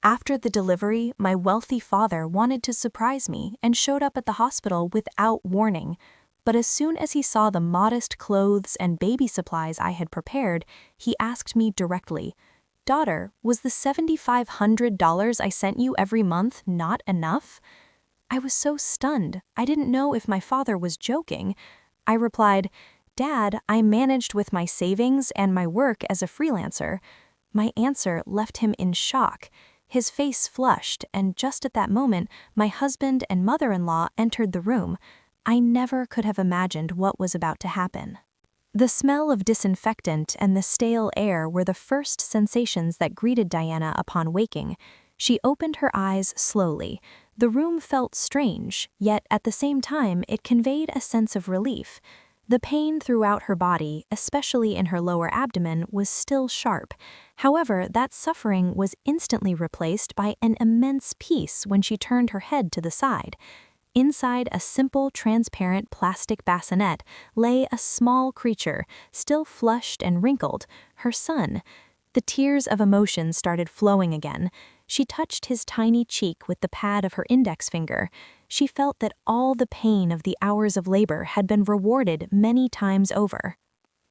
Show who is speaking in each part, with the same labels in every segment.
Speaker 1: After the delivery, my wealthy father wanted to surprise me and showed up at the hospital without warning. But as soon as he saw the modest clothes and baby supplies I had prepared, he asked me directly, "Daughter, was the $7,500 I sent you every month not enough?" I was so stunned, I didn't know if my father was joking. I replied, "Dad, I managed with my savings and my work as a freelancer." My answer left him in shock. His face flushed, and just at that moment, my husband and mother-in-law entered the room. I never could have imagined what was about to happen. The smell of disinfectant and the stale air were the first sensations that greeted Diana upon waking. She opened her eyes slowly. The room felt strange, yet at the same time it conveyed a sense of relief. The pain throughout her body, especially in her lower abdomen, was still sharp. However, that suffering was instantly replaced by an immense peace when she turned her head to the side. Inside a simple, transparent plastic bassinet lay a small creature, still flushed and wrinkled, her son. The tears of emotion started flowing again. She touched his tiny cheek with the pad of her index finger. She felt that all the pain of the hours of labor had been rewarded many times over.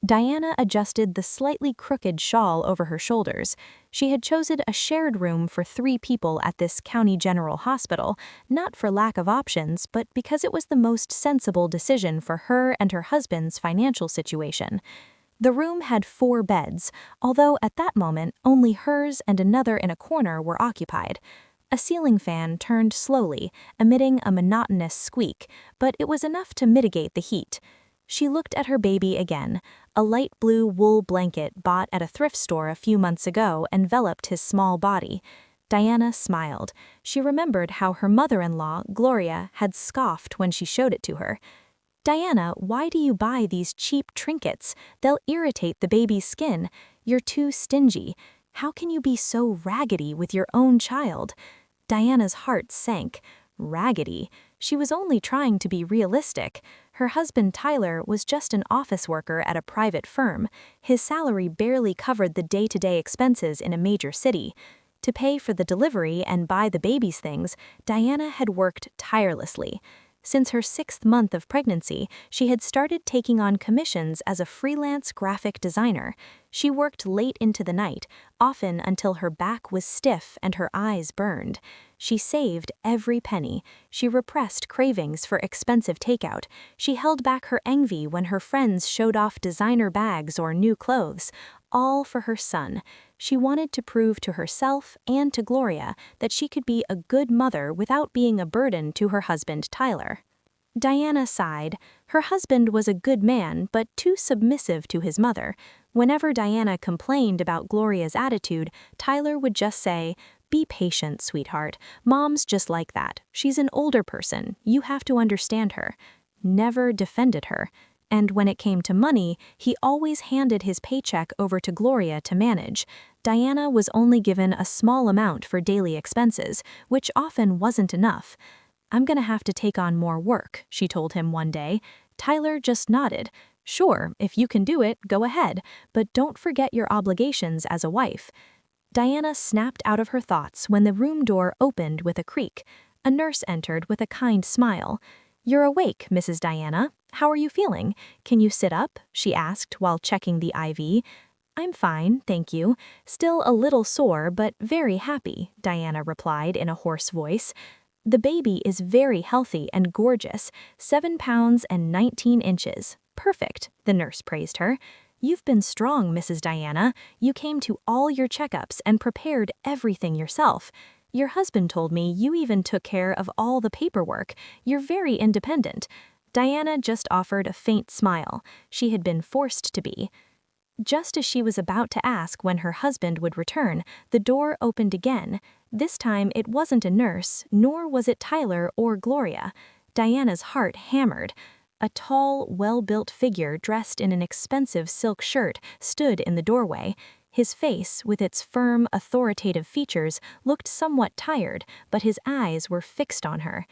Speaker 1: Diana adjusted the slightly crooked shawl over her shoulders. She had chosen a shared room for 3 people at this county general hospital, not for lack of options, but because it was the most sensible decision for her and her husband's financial situation. The room had 4 beds, although at that moment only hers and another in a corner were occupied. A ceiling fan turned slowly, emitting a monotonous squeak, but it was enough to mitigate the heat. She looked at her baby again. A light blue wool blanket bought at a thrift store a few months ago enveloped his small body. Diana smiled. She remembered how her mother-in-law, Gloria, had scoffed when she showed it to her. "Diana, why do you buy these cheap trinkets? They'll irritate the baby's skin. You're too stingy. How can you be so raggedy with your own child?" Diana's heart sank. Raggedy. She was only trying to be realistic. Her husband Tyler was just an office worker at a private firm. His salary barely covered the day-to-day expenses in a major city. To pay for the delivery and buy the baby's things, Diana had worked tirelessly. Since her 6th month of pregnancy, she had started taking on commissions as a freelance graphic designer. She worked late into the night, often until her back was stiff and her eyes burned. She saved every penny. She repressed cravings for expensive takeout. She held back her envy when her friends showed off designer bags or new clothes, all for her son. She wanted to prove to herself and to Gloria that she could be a good mother without being a burden to her husband Tyler. Diana sighed. Her husband was a good man, but too submissive to his mother. Whenever Diana complained about Gloria's attitude, Tyler would just say, "Be patient, sweetheart. Mom's just like that. She's an older person. You have to understand her." Never defended her. And when it came to money, he always handed his paycheck over to Gloria to manage. Diana was only given a small amount for daily expenses, which often wasn't enough. "I'm gonna have to take on more work," she told him one day. Tyler just nodded. "Sure, if you can do it, go ahead, but don't forget your obligations as a wife." Diana snapped out of her thoughts when the room door opened with a creak. A nurse entered with a kind smile. "You're awake, Mrs. Diana. How are you feeling? Can you sit up?" she asked while checking the IV. "I'm fine, thank you. Still a little sore, but very happy," Diana replied in a hoarse voice. "The baby is very healthy and gorgeous, 7 pounds and 19 inches. Perfect," the nurse praised her. "You've been strong, Mrs. Diana. You came to all your checkups and prepared everything yourself. Your husband told me you even took care of all the paperwork. You're very independent." Diana just offered a faint smile. She had been forced to be. Just as she was about to ask when her husband would return, the door opened again. This time it wasn't a nurse, nor was it Tyler or Gloria. Diana's heart hammered. A tall, well-built figure dressed in an expensive silk shirt stood in the doorway. His face, with its firm, authoritative features, looked somewhat tired, but his eyes were fixed on her.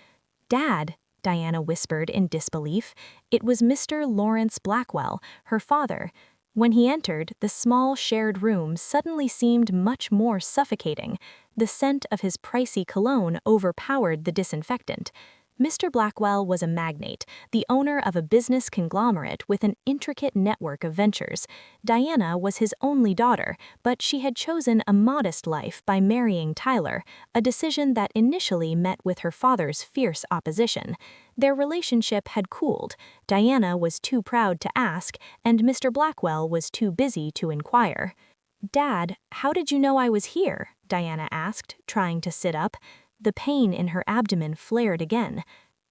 Speaker 1: "Dad," Diana whispered in disbelief. It was Mr. Lawrence Blackwell, her father. When he entered, the small shared room suddenly seemed much more suffocating. The scent of his pricey cologne overpowered the disinfectant. Mr. Blackwell was a magnate, the owner of a business conglomerate with an intricate network of ventures. Diana was his only daughter, but she had chosen a modest life by marrying Tyler, a decision that initially met with her father's fierce opposition. Their relationship had cooled. Diana was too proud to ask, and Mr. Blackwell was too busy to inquire. "Dad, how did you know I was here?" Diana asked, trying to sit up. The pain in her abdomen flared again.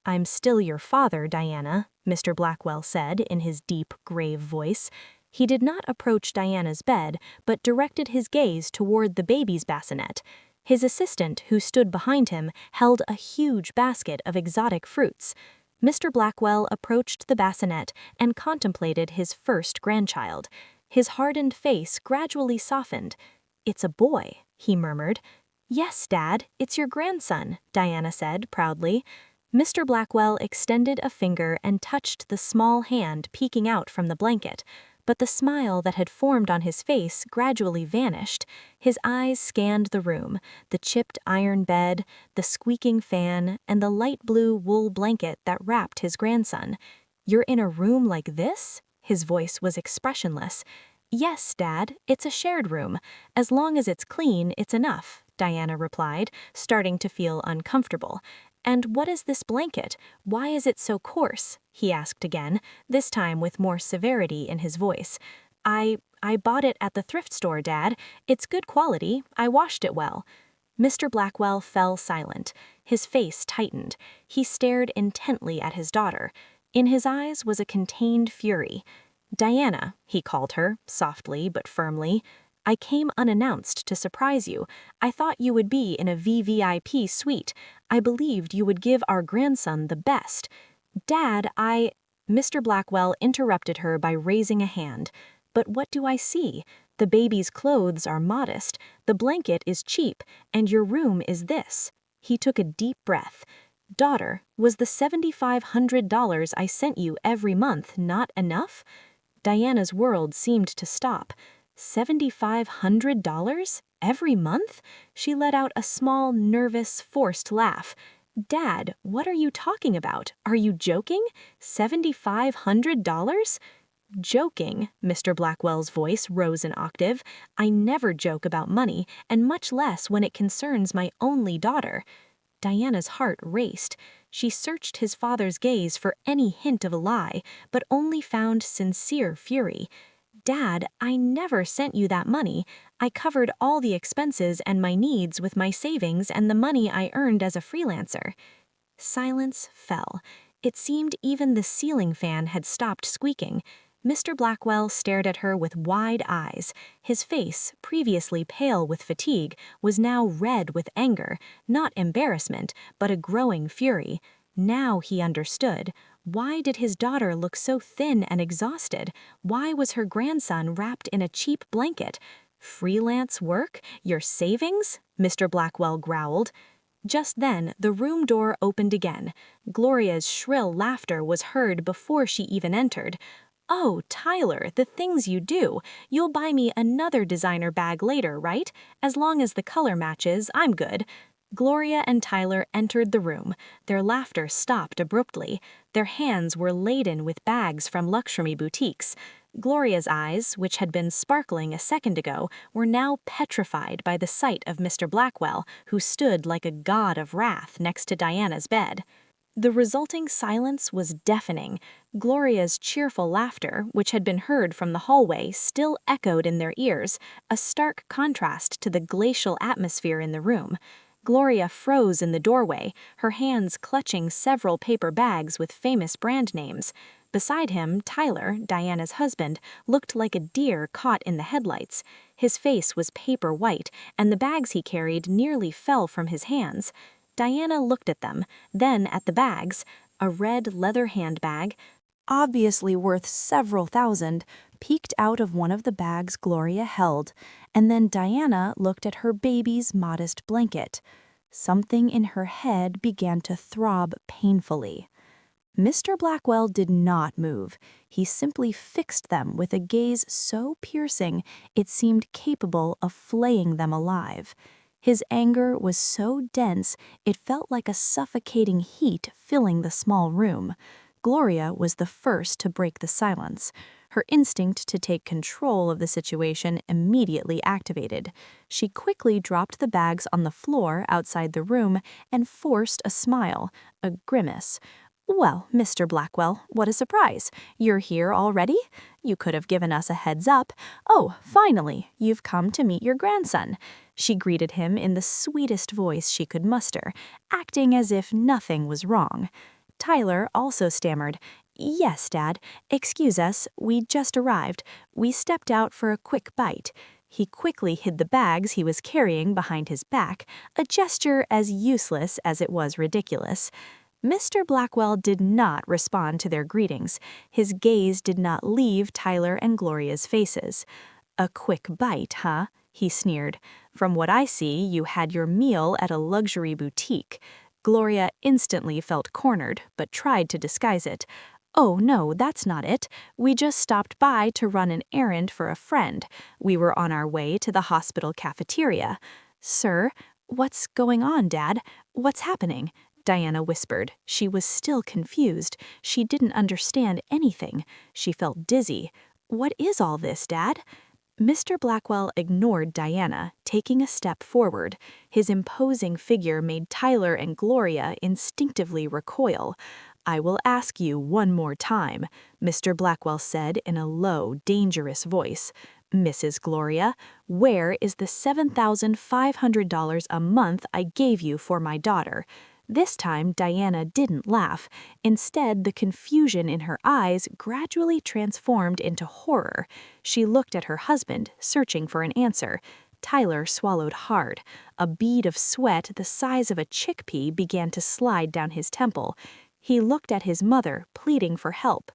Speaker 1: "I'm still your father, Diana," Mr. Blackwell said in his deep, grave voice. He did not approach Diana's bed, but directed his gaze toward the baby's bassinet. His assistant, who stood behind him, held a huge basket of exotic fruits. Mr. Blackwell approached the bassinet and contemplated his first grandchild. His hardened face gradually softened. "It's a boy," he murmured. "Yes, Dad, it's your grandson," Diana said proudly. Mr. Blackwell extended a finger and touched the small hand peeking out from the blanket, but the smile that had formed on his face gradually vanished. His eyes scanned the room, the chipped iron bed, the squeaking fan, and the light blue wool blanket that wrapped his grandson. "You're in a room like this?" His voice was expressionless. "Yes, Dad, it's a shared room. As long as it's clean, it's enough," Diana replied, starting to feel uncomfortable. "And what is this blanket? Why is it so coarse?" he asked again, this time with more severity in his voice. I bought it at the thrift store, Dad. It's good quality. I washed it well." Mr. Blackwell fell silent. His face tightened. He stared intently at his daughter. In his eyes was a contained fury. "Diana," he called her, softly but firmly, "I came unannounced to surprise you. I thought you would be in a VVIP suite. I believed you would give our grandson the best." "Dad, Mr. Blackwell interrupted her by raising a hand. "But what do I see? The baby's clothes are modest, the blanket is cheap, and your room is this." He took a deep breath. "Daughter, was the $7,500 I sent you every month not enough?" Diana's world seemed to stop. $7,500? Every month? She let out a small, nervous, forced laugh. "Dad, what are you talking about? Are you joking? $7,500? "Joking," Mr. Blackwell's voice rose an octave. "I never joke about money, and much less when it concerns my only daughter." Diana's heart raced. She searched his father's gaze for any hint of a lie, but only found sincere fury. "Dad, I never sent you that money. I covered all the expenses and my needs with my savings and the money I earned as a freelancer." Silence fell. It seemed even the ceiling fan had stopped squeaking. Mr. Blackwell stared at her with wide eyes. His face, previously pale with fatigue, was now red with anger, not embarrassment, but a growing fury. Now he understood. Why did his daughter look so thin and exhausted? Why was her grandson wrapped in a cheap blanket? "Freelance work? Your savings?" Mr. Blackwell growled. Just then, the room door opened again. Gloria's shrill laughter was heard before she even entered. "Oh, Tyler, the things you do. You'll buy me another designer bag later, right? As long as the color matches, I'm good." Gloria and Tyler entered the room. Their laughter stopped abruptly. Their hands were laden with bags from luxury boutiques. Gloria's eyes, which had been sparkling a second ago, were now petrified by the sight of Mr. Blackwell, who stood like a god of wrath next to Diana's bed. The resulting silence was deafening. Gloria's cheerful laughter, which had been heard from the hallway, still echoed in their ears, a stark contrast to the glacial atmosphere in the room. Gloria froze in the doorway, her hands clutching several paper bags with famous brand names. Beside him, Tyler, Diana's husband, looked like a deer caught in the headlights. His face was paper white, and the bags he carried nearly fell from his hands. Diana looked at them, then at the bags. A red leather handbag, obviously worth several thousand, peeked out of one of the bags Gloria held, and then Diana looked at her baby's modest blanket. Something in her head began to throb painfully. Mr. Blackwell did not move. He simply fixed them with a gaze so piercing it seemed capable of flaying them alive. His anger was so dense it felt like a suffocating heat filling the small room. Gloria was the first to break the silence. Her instinct to take control of the situation immediately activated. She quickly dropped the bags on the floor outside the room and forced a smile, a grimace. "Well, Mr. Blackwell, what a surprise. You're here already? You could have given us a heads up. Oh, finally, you've come to meet your grandson." She greeted him in the sweetest voice she could muster, acting as if nothing was wrong. Tyler also stammered, "Yes, Dad. Excuse us, we just arrived. We stepped out for a quick bite." He quickly hid the bags he was carrying behind his back, a gesture as useless as it was ridiculous. Mr. Blackwell did not respond to their greetings. His gaze did not leave Tyler and Gloria's faces. "A quick bite, huh?" he sneered. "From what I see, you had your meal at a luxury boutique." Gloria instantly felt cornered, but tried to disguise it. "Oh, no, that's not it. We just stopped by to run an errand for a friend. We were on our way to the hospital cafeteria." "Sir, what's going on, Dad? What's happening?" Diana whispered. She was still confused. She didn't understand anything. She felt dizzy. "What is all this, Dad?" Mr. Blackwell ignored Diana, taking a step forward. His imposing figure made Tyler and Gloria instinctively recoil. "I will ask you one more time," Mr. Blackwell said in a low, dangerous voice. "Mrs. Gloria, where is the $7,500 a month I gave you for my daughter?" This time, Diana didn't laugh. Instead, the confusion in her eyes gradually transformed into horror. She looked at her husband, searching for an answer. Tyler swallowed hard. A bead of sweat the size of a chickpea began to slide down his temple. He looked at his mother, pleading for help.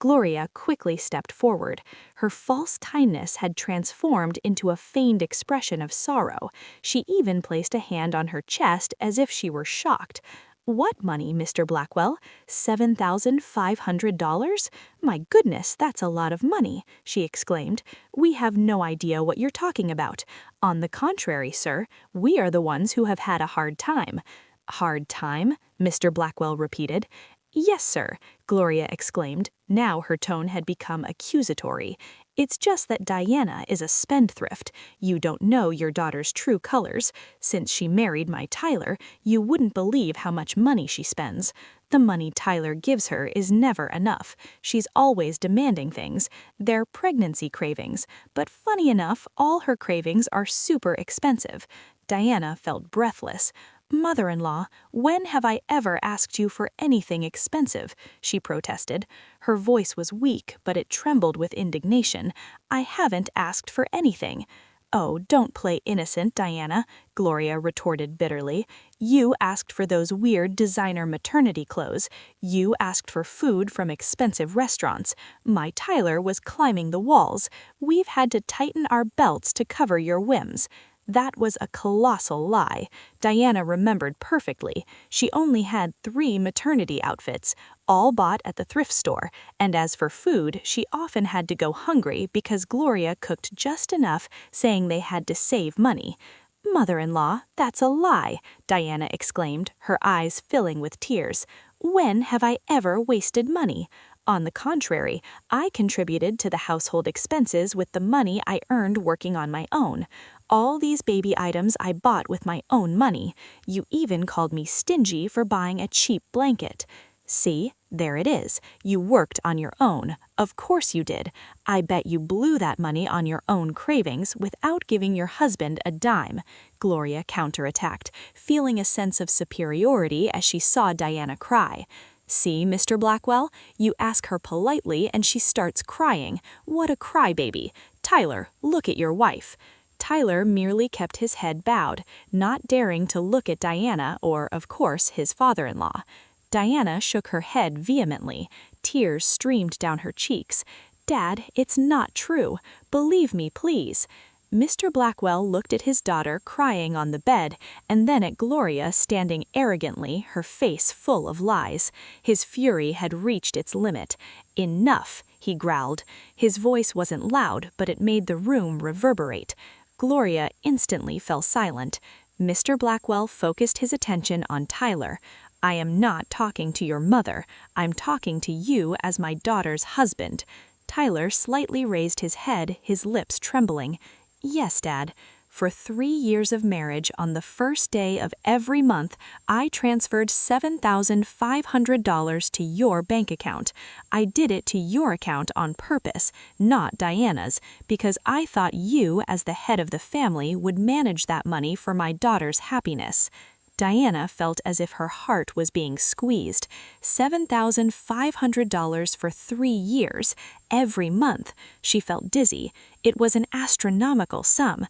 Speaker 1: Gloria quickly stepped forward. Her false kindness had transformed into a feigned expression of sorrow. She even placed a hand on her chest as if she were shocked. "What money, Mr. Blackwell? $7,500? My goodness, that's a lot of money," she exclaimed. "We have no idea what you're talking about. On the contrary, sir, we are the ones who have had a hard time." "Hard time?" Mr. Blackwell repeated. "Yes, sir," Gloria exclaimed. Now her tone had become accusatory. "It's just that Diana is a spendthrift. You don't know your daughter's true colors. Since she married my Tyler, you wouldn't believe how much money she spends. The money Tyler gives her is never enough. She's always demanding things. They're pregnancy cravings, but funny enough, all her cravings are super expensive." Diana felt breathless. "Mother-in-law, when have I ever asked you for anything expensive?" she protested. Her voice was weak, but it trembled with indignation. "I haven't asked for anything." "Oh, don't play innocent, Diana," Gloria retorted bitterly. "You asked for those weird designer maternity clothes. You asked for food from expensive restaurants. My Tyler was climbing the walls. We've had to tighten our belts to cover your whims." That was a colossal lie. Diana remembered perfectly. She only had 3 maternity outfits, all bought at the thrift store, and as for food, she often had to go hungry because Gloria cooked just enough, saying they had to save money. "Mother-in-law, that's a lie," Diana exclaimed, her eyes filling with tears. "When have I ever wasted money? On the contrary, I contributed to the household expenses with the money I earned working on my own. All these baby items I bought with my own money. You even called me stingy for buying a cheap blanket. See, there it is. You worked on your own. Of course you did. I bet you blew that money on your own cravings without giving your husband a dime." Gloria counterattacked, feeling a sense of superiority as she saw Diana cry. "See, Mr. Blackwell, you ask her politely and she starts crying. What a crybaby. Tyler, look at your wife." Tyler merely kept his head bowed, not daring to look at Diana or, of course, his father-in-law. Diana shook her head vehemently. Tears streamed down her cheeks. "Dad, it's not true. Believe me, please." Mr. Blackwell looked at his daughter crying on the bed, and then at Gloria standing arrogantly, her face full of lies. His fury had reached its limit. "Enough," he growled. His voice wasn't loud, but it made the room reverberate. Gloria instantly fell silent. Mr. Blackwell focused his attention on Tyler. "I am not talking to your mother. I'm talking to you as my daughter's husband." Tyler slightly raised his head, his lips trembling. "Yes, Dad. For 3 years of marriage, on the first day of every month, I transferred $7,500 to your bank account. I did it to your account on purpose, not Diana's, because I thought you, as the head of the family, would manage that money for my daughter's happiness." Diana felt as if her heart was being squeezed. $7,500 for 3 years, every month. She felt dizzy. It was an astronomical sum.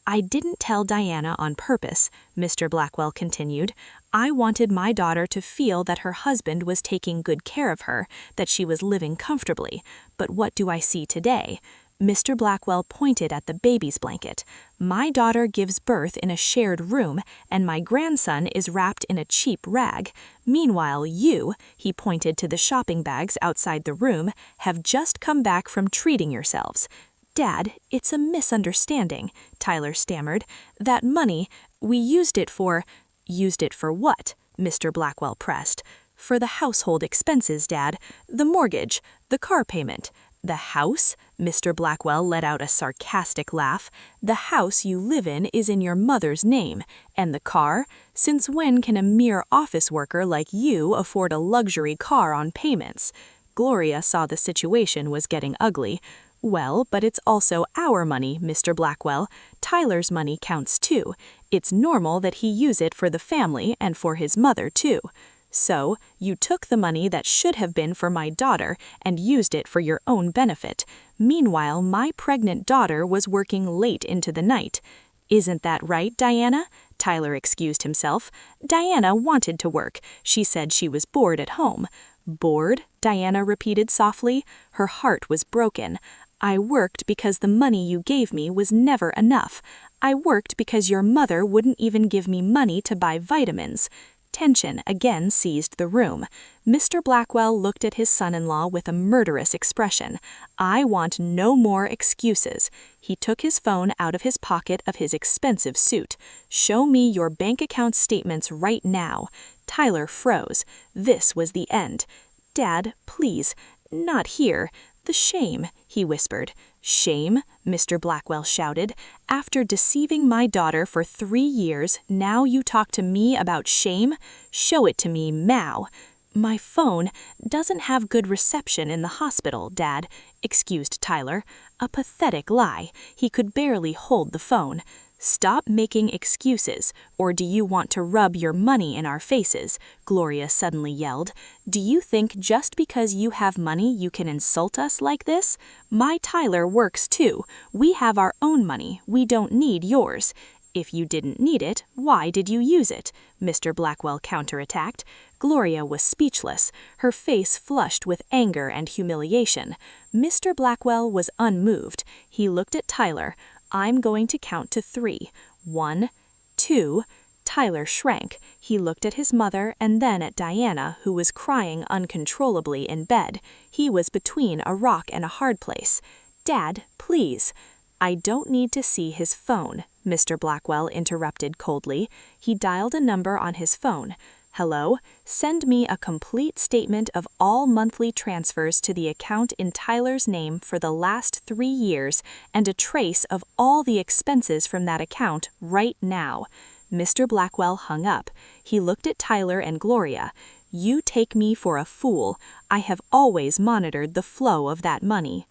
Speaker 1: "I didn't tell Diana on purpose," Mr. Blackwell continued. "I wanted my daughter to feel that her husband was taking good care of her, that she was living comfortably. But what do I see today?" Mr. Blackwell pointed at the baby's blanket. "My daughter gives birth in a shared room, and my grandson is wrapped in a cheap rag. Meanwhile, you," he pointed to the shopping bags outside the room, "have just come back from treating yourselves." "Dad, it's a misunderstanding," Tyler stammered. "That money, we used it for—" "Used it for what?" Mr. Blackwell pressed. "For the household expenses, Dad. The mortgage, the car payment." "The house?" Mr. Blackwell let out a sarcastic laugh. "The house you live in is in your mother's name. And the car? Since when can a mere office worker like you afford a luxury car on payments?" Gloria saw the situation was getting ugly. "Well, but it's also our money, Mr. Blackwell. Tyler's money counts too. It's normal that he use it for the family and for his mother too. So, you took the money that should have been for my daughter and used it for your own benefit. Meanwhile, my pregnant daughter was working late into the night." "Isn't that right, Diana?" Tyler excused himself. "Diana wanted to work. She said she was bored at home." "Bored?" Diana repeated softly. Her heart was broken. "I worked because the money you gave me was never enough. I worked because your mother wouldn't even give me money to buy vitamins." Tension again seized the room. Mr. Blackwell looked at his son-in-law with a murderous expression. "I want no more excuses." He took his phone out of his pocket of his expensive suit. "Show me your bank account statements right now." Tyler froze. This was the end. "Dad, please, not here. The shame," he whispered. "Shame?" Mr. Blackwell shouted. "After deceiving my daughter for 3 years, now you talk to me about shame? Show it to me now." "My phone doesn't have good reception in the hospital, Dad," excused Tyler. A pathetic lie. He could barely hold the phone. "Stop making excuses, or do you want to rub your money in our faces?" Gloria suddenly yelled. "Do you think just because you have money you can insult us like this? My Tyler works too. We have our own money. We don't need yours." "If you didn't need it, why did you use it?" Mr. Blackwell counterattacked. Gloria was speechless, her face flushed with anger and humiliation. Mr. Blackwell was unmoved. He looked at Tyler. "I'm going to count to 3. 1, 2. Tyler shrank. He looked at his mother and then at Diana, who was crying uncontrollably in bed. He was between a rock and a hard place. "Dad, please." "I don't need to see his phone," Mr. Blackwell interrupted coldly. He dialed a number on his phone. "Hello? Send me a complete statement of all monthly transfers to the account in Tyler's name for the last 3 years and a trace of all the expenses from that account right now." Mr. Blackwell hung up. He looked at Tyler and Gloria. "You take me for a fool. I have always monitored the flow of that money."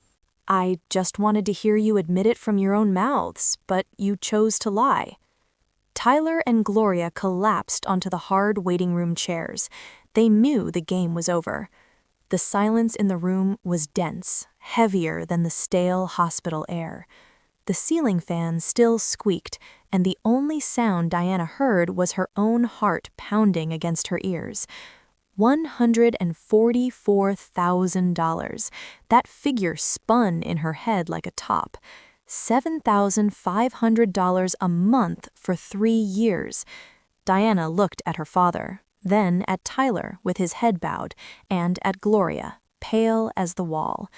Speaker 1: "I just wanted to hear you admit it from your own mouths, but you chose to lie." Tyler and Gloria collapsed onto the hard waiting room chairs. They knew the game was over. The silence in the room was dense, heavier than the stale hospital air. The ceiling fan still squeaked, and the only sound Diana heard was her own heart pounding against her ears. $144,000. That figure spun in her head like a top. $7,500 a month for 3 years. Diana looked at her father, then at Tyler with his head bowed, and at Gloria, pale as the wall.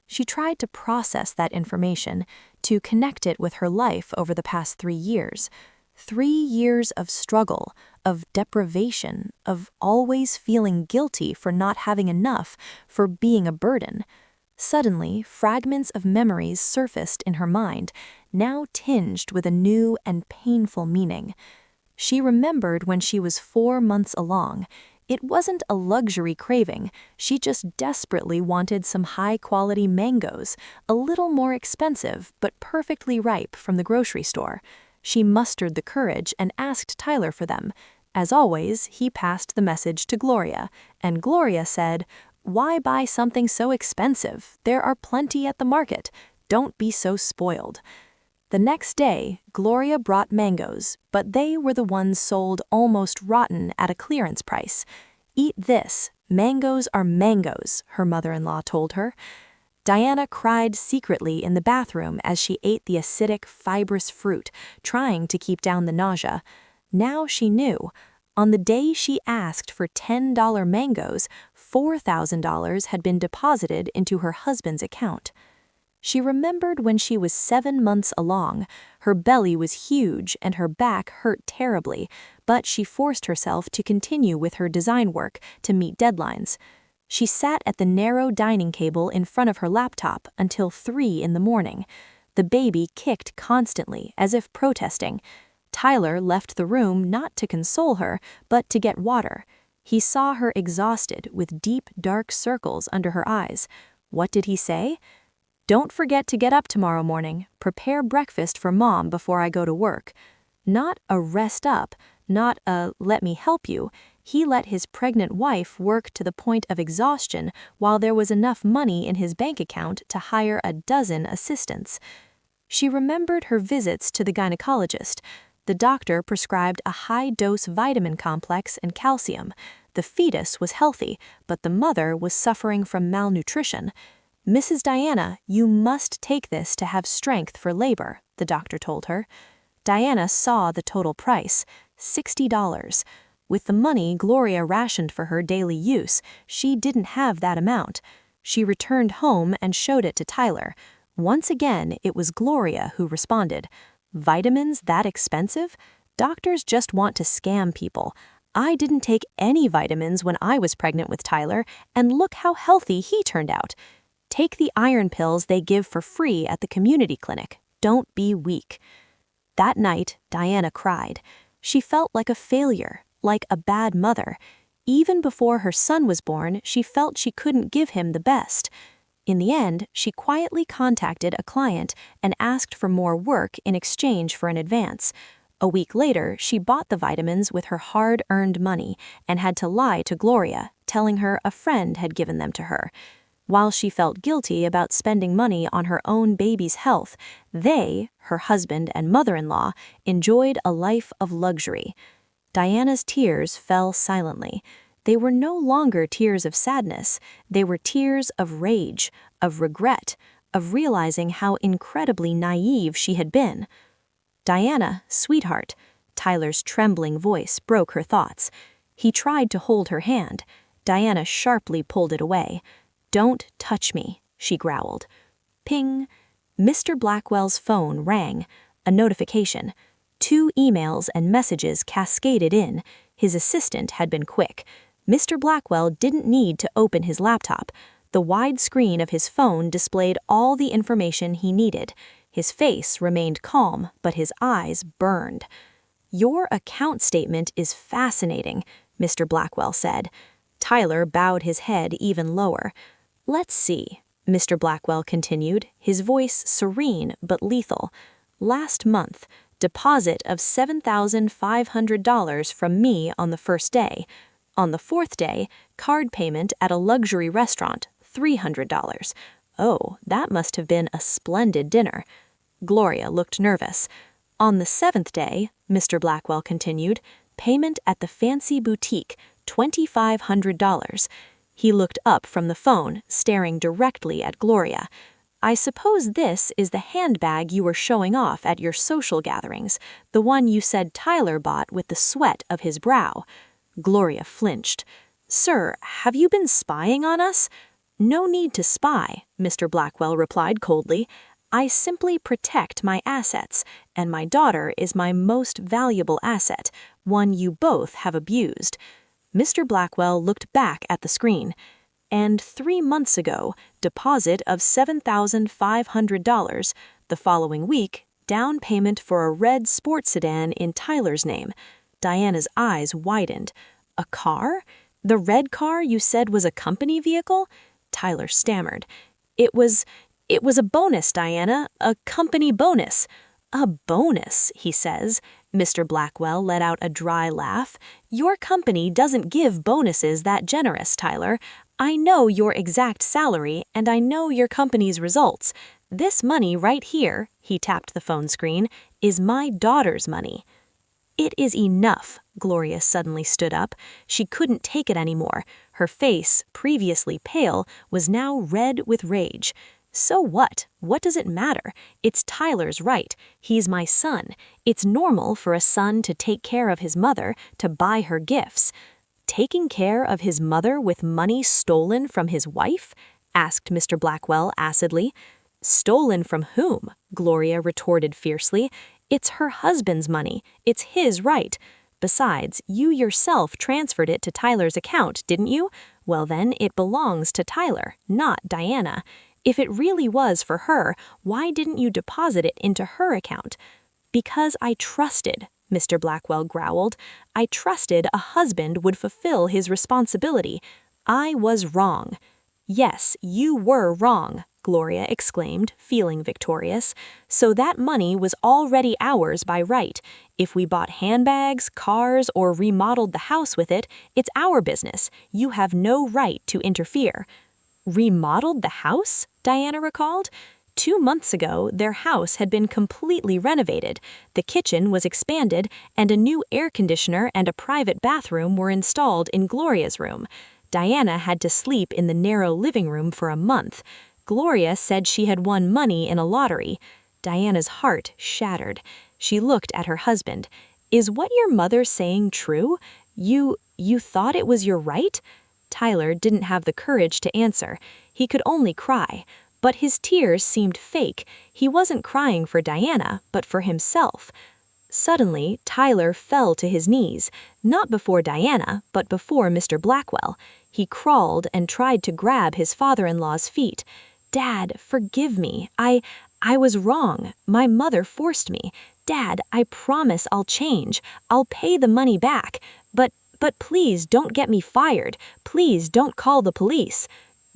Speaker 1: She tried to process that information, to connect it with her life over the past 3 years. 3 years of struggle, of deprivation, of always feeling guilty for not having enough, for being a burden. Suddenly, fragments of memories surfaced in her mind, now tinged with a new and painful meaning. She remembered when she was 4 months along. It wasn't a luxury craving, she just desperately wanted some high-quality mangoes, a little more expensive but perfectly ripe from the grocery store. She mustered the courage and asked Tyler for them. As always, he passed the message to Gloria, and Gloria said, "Why buy something so expensive? There are plenty at the market. Don't be so spoiled." The next day, Gloria brought mangoes, but they were the ones sold almost rotten at a clearance price. "Eat this. Mangoes are mangoes," her mother-in-law told her. Diana cried secretly in the bathroom as she ate the acidic, fibrous fruit, trying to keep down the nausea. Now she knew. On the day she asked for $10 mangoes, $4,000 had been deposited into her husband's account. She remembered when she was 7 months along. Her belly was huge and her back hurt terribly, but she forced herself to continue with her design work to meet deadlines. She sat at the narrow dining table in front of her laptop until 3 in the morning. The baby kicked constantly, as if protesting. Tyler left the room not to console her, but to get water. He saw her exhausted, with deep, dark circles under her eyes. What did he say? "Don't forget to get up tomorrow morning. Prepare breakfast for Mom before I go to work." Not a rest up, not a let me help you. He let his pregnant wife work to the point of exhaustion while there was enough money in his bank account to hire a dozen assistants. She remembered her visits to the gynecologist. The doctor prescribed a high-dose vitamin complex and calcium. The fetus was healthy, but the mother was suffering from malnutrition. "Mrs. Diana, you must take this to have strength for labor," the doctor told her. Diana saw the total price, $60. With the money Gloria rationed for her daily use, she didn't have that amount. She returned home and showed it to Tyler. Once again, it was Gloria who responded. "Vitamins that expensive? Doctors just want to scam people. I didn't take any vitamins when I was pregnant with Tyler, and look how healthy he turned out. Take the iron pills they give for free at the community clinic. Don't be weak." That night, Diana cried. She felt like a failure, like a bad mother. Even before her son was born, she felt she couldn't give him the best. In the end, she quietly contacted a client and asked for more work in exchange for an advance. A week later, she bought the vitamins with her hard-earned money and had to lie to Gloria, telling her a friend had given them to her. While she felt guilty about spending money on her own baby's health, they, her husband and mother-in-law, enjoyed a life of luxury. Diana's tears fell silently. They were no longer tears of sadness. They were tears of rage, of regret, of realizing how incredibly naive she had been. "Diana, sweetheart," Tyler's trembling voice broke her thoughts. He tried to hold her hand. Diana sharply pulled it away. "Don't touch me," she growled. Ping. Mr. Blackwell's phone rang. A notification. 2 emails and messages cascaded in. His assistant had been quick. Mr. Blackwell didn't need to open his laptop. The wide screen of his phone displayed all the information he needed. His face remained calm, but his eyes burned. "Your account statement is fascinating," Mr. Blackwell said. Tyler bowed his head even lower. "Let's see," Mr. Blackwell continued, his voice serene but lethal. "Last month, deposit of $7,500 from me on the first day. On the 4th day, card payment at a luxury restaurant, $300. Oh, that must have been a splendid dinner." Gloria looked nervous. "On the 7th day," Mr. Blackwell continued, "payment at the fancy boutique, $2,500. He looked up from the phone, staring directly at Gloria.
Speaker 2: I suppose this is the handbag you were showing off at your social gatherings, the one you said Tyler bought with the sweat of his brow. Gloria flinched. Sir, have you been spying on us? No need to spy, Mr. Blackwell replied coldly. I simply protect my assets, and my daughter is my most valuable asset, one you both have abused. Mr. Blackwell looked back at the screen. And 3 months ago, deposit of $7,500. The following week, down payment for a red sports sedan in Tyler's name. Diana's eyes widened. A car? The red car you said was a company vehicle? Tyler stammered. It was a bonus, Diana, a company bonus. A bonus, he says. Mr. Blackwell let out a dry laugh. Your company doesn't give bonuses that generous, Tyler. I know your exact salary, and I know your company's results. This money right here, he tapped the phone screen, is my daughter's money. It is enough, Gloria suddenly stood up. She couldn't take it anymore. Her face, previously pale, was now red with rage. So what? What does it matter? It's Tyler's right. He's my son. It's normal for a son to take care of his mother, to buy her gifts. Taking care of his mother with money stolen from his wife? Asked Mr. Blackwell acidly. Stolen from whom? Gloria retorted fiercely. It's her husband's money. It's his right. Besides, you yourself transferred it to Tyler's account, didn't you? Well then, it belongs to Tyler, not Diana. If it really was for her, why didn't you deposit it into her account? Because I trusted, Mr. Blackwell growled. I trusted a husband would fulfill his responsibility. I was wrong. Yes, you were wrong, Gloria exclaimed, feeling victorious. So that money was already ours by right. If we bought handbags, cars, or remodeled the house with it, it's our business. You have no right to interfere. Remodeled the house? Diana recalled. 2 months ago, their house had been completely renovated. The kitchen was expanded, and a new air conditioner and a private bathroom were installed in Gloria's room. Diana had to sleep in the narrow living room for a month. Gloria said she had won money in a lottery. Diana's heart shattered. She looked at her husband. Is what your mother's saying true? You thought it was your right? Tyler didn't have the courage to answer. He could only cry. But his tears seemed fake. He wasn't crying for Diana, but for himself. Suddenly, Tyler fell to his knees, not before Diana, but before Mr. Blackwell. He crawled and tried to grab his father-in-law's feet. Dad, forgive me. I was wrong. My mother forced me. Dad, I promise I'll change. I'll pay the money back. But please don't get me fired. Please don't call the police.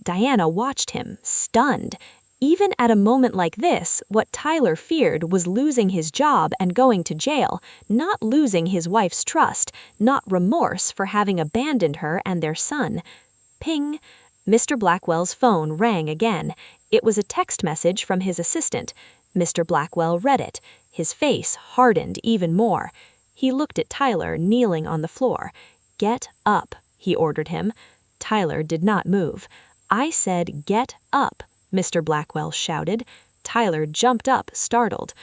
Speaker 2: Diana watched him, stunned. Even at a moment like this, what Tyler feared was losing his job and going to jail, not losing his wife's trust, not remorse for having abandoned her and their son. Ping. Mr. Blackwell's phone rang again. It was a text message from his assistant. Mr. Blackwell read it. His face hardened even more. He looked at Tyler kneeling on the floor. Get up, he ordered him. Tyler did not move. I said, get up, Mr. Blackwell shouted. Tyler jumped up, startled.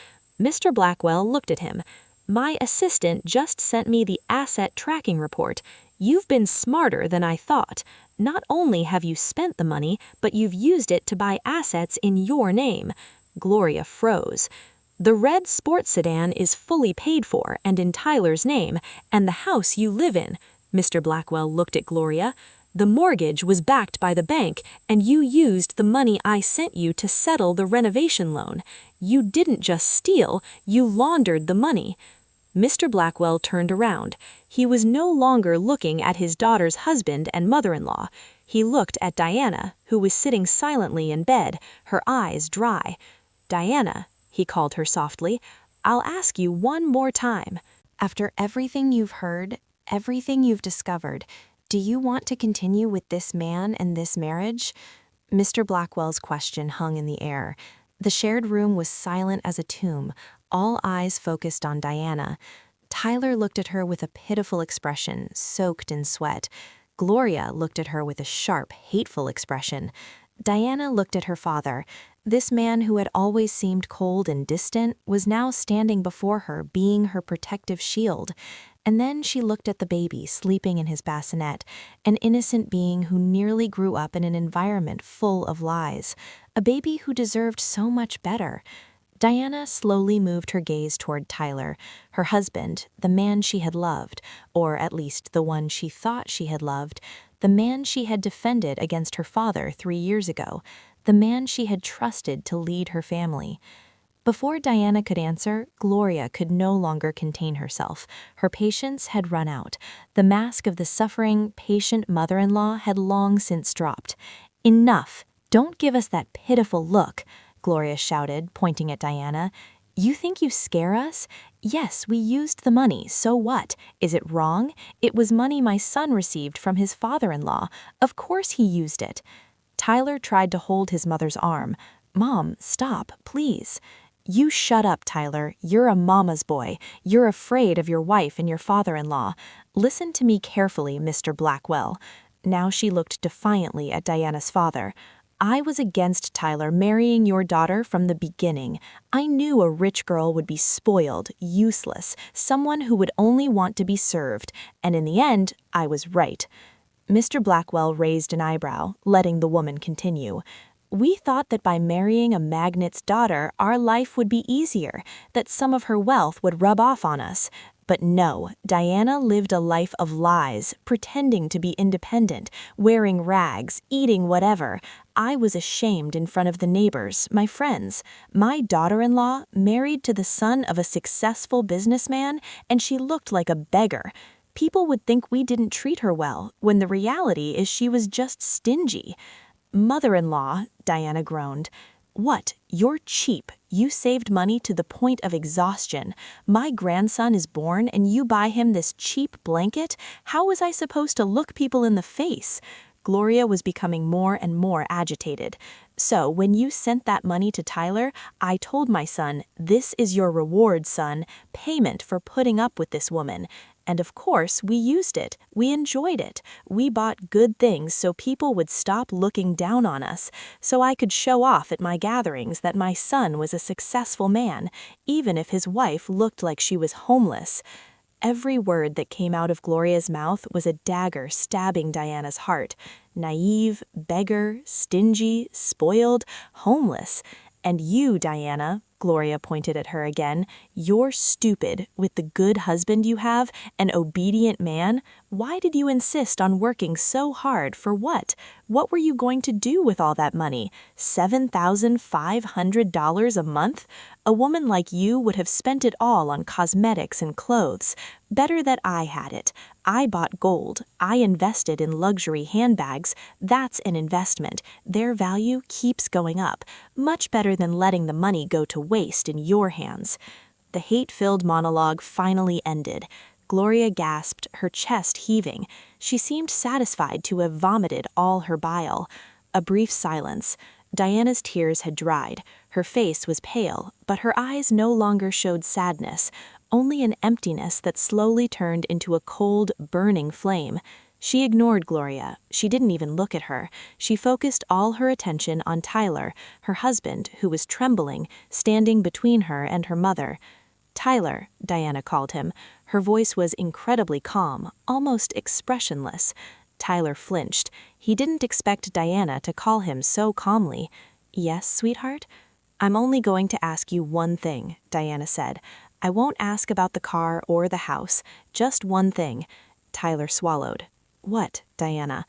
Speaker 2: Mr. Blackwell looked at him. My assistant just sent me the asset tracking report. You've been smarter than I thought. Not only have you spent the money, but you've used it to buy assets in your name. Gloria froze. The red sports sedan is fully paid for and in Tyler's name, and the house you live in. Mr. Blackwell looked at Gloria. The mortgage was backed by the bank, and you used the money I sent you to settle the renovation loan. You didn't just steal, you laundered the money. Mr. Blackwell turned around. He was no longer looking at his daughter's husband and mother-in-law. He looked at Diana, who was sitting silently in bed, her eyes dry. Diana, he called her softly, I'll ask you one more time.
Speaker 1: After everything you've heard, everything you've discovered, do you want to continue with this man and this marriage? Mr. Blackwell's question hung in the air. The shared room was silent as a tomb, all eyes focused on Diana. Tyler looked at her with a pitiful expression, soaked in sweat. Gloria looked at her with a sharp, hateful expression. Diana looked at her father. This man who had always seemed cold and distant was now standing before her, being her protective shield. And then she looked at the baby sleeping in his bassinet, an innocent being who nearly grew up in an environment full of lies, a baby who deserved so much better. Diana slowly moved her gaze toward Tyler, her husband, the man she had loved, or at least the one she thought she had loved, the man she had defended against her father 3 years ago, the man she had trusted to lead her family. Before Diana could answer, Gloria could no longer contain herself. Her patience had run out. The mask of the suffering, patient mother-in-law had long since dropped. "Enough! Don't give us that pitiful look," Gloria shouted, pointing at Diana. "You think you scare us? Yes, we used the money, so what? Is it wrong? It was money my son received from his father-in-law. Of course he used it." Tyler tried to hold his mother's arm. "Mom, stop, please." "You shut up, Tyler. You're a mama's boy. You're afraid of your wife and your father-in-law. Listen to me carefully, Mr. Blackwell." Now she looked defiantly at Diana's father. "I was against Tyler marrying your daughter from the beginning. I knew a rich girl would be spoiled, useless, someone who would only want to be served, and in the end, I was right." Mr. Blackwell raised an eyebrow, letting the woman continue. "We thought that by marrying a magnate's daughter, our life would be easier, that some of her wealth would rub off on us. But no, Diana lived a life of lies, pretending to be independent, wearing rags, eating whatever. I was ashamed in front of the neighbors, my friends. My daughter-in-law married to the son of a successful businessman, and she looked like a beggar. People would think we didn't treat her well, when the reality is she was just stingy." "Mother-in-law," Diana groaned. "What? You're cheap. You saved money to the point of exhaustion. My grandson is born and you buy him this cheap blanket? How was I supposed to look people in the face?" Gloria was becoming more and more agitated. "So when you sent that money to Tyler, I told my son, 'This is your reward, son, payment for putting up with this woman.' And of course, we used it. We enjoyed it. We bought good things so people would stop looking down on us, so I could show off at my gatherings that my son was a successful man, even if his wife looked like she was homeless." Every word that came out of Gloria's mouth was a dagger stabbing Diana's heart. Naive, beggar, stingy, spoiled, homeless. "And you, Diana," Gloria pointed at her again, "you're stupid. With the good husband you have, an obedient man, why did you insist on working so hard for what? What were you going to do with all that money? $7,500 a month? A woman like you would have spent it all on cosmetics and clothes. Better that I had it. I bought gold. I invested in luxury handbags. That's an investment. Their value keeps going up. Much better than letting the money go to waste in your hands." The hate-filled monologue finally ended. Gloria gasped, her chest heaving. She seemed satisfied to have vomited all her bile. A brief silence. Diana's tears had dried. Her face was pale, but her eyes no longer showed sadness, only an emptiness that slowly turned into a cold, burning flame. She ignored Gloria. She didn't even look at her. She focused all her attention on Tyler, her husband, who was trembling, standing between her and her mother. "Tyler," Diana called him. Her voice was incredibly calm, almost expressionless. Tyler flinched. He didn't expect Diana to call him so calmly. "Yes, sweetheart?" "I'm only going to ask you one thing," Diana said. "I won't ask about the car or the house. Just one thing." Tyler swallowed. "What, Diana?"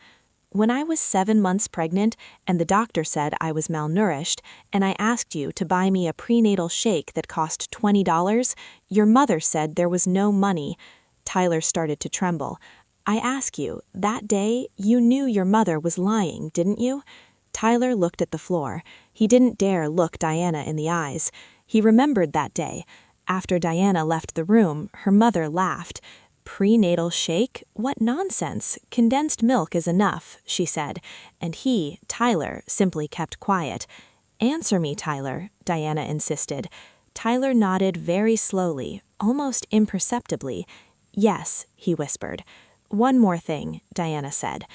Speaker 1: "When I was 7 months pregnant and the doctor said I was malnourished, and I asked you to buy me a prenatal shake that cost $20, your mother said there was no money." Tyler started to tremble. "I ask you, that day, you knew your mother was lying, didn't you?" Tyler looked at the floor. He didn't dare look Diana in the eyes. He remembered that day. After Diana left the room, her mother laughed. "Prenatal shake? What nonsense! Condensed milk is enough," she said, and he, Tyler, simply kept quiet. "Answer me, Tyler," Diana insisted. Tyler nodded very slowly, almost imperceptibly. "Yes," he whispered. "One more thing," Diana said.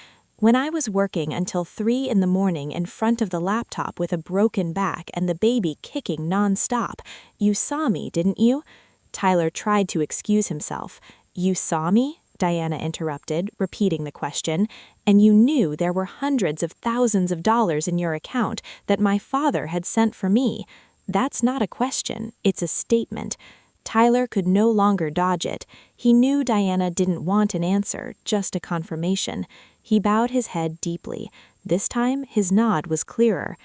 Speaker 2: When I was working until 3 in the morning in front of the laptop with a broken back and the baby kicking nonstop, you saw me, didn't you? Tyler tried to excuse himself. You saw me? Diana interrupted, repeating the question, and you knew there were hundreds of thousands of dollars in your account that my father had sent for me. That's not a question, it's a statement. Tyler could no longer dodge it. He knew Diana didn't want an answer, just a confirmation. He bowed his head deeply. This time, his nod was clearer.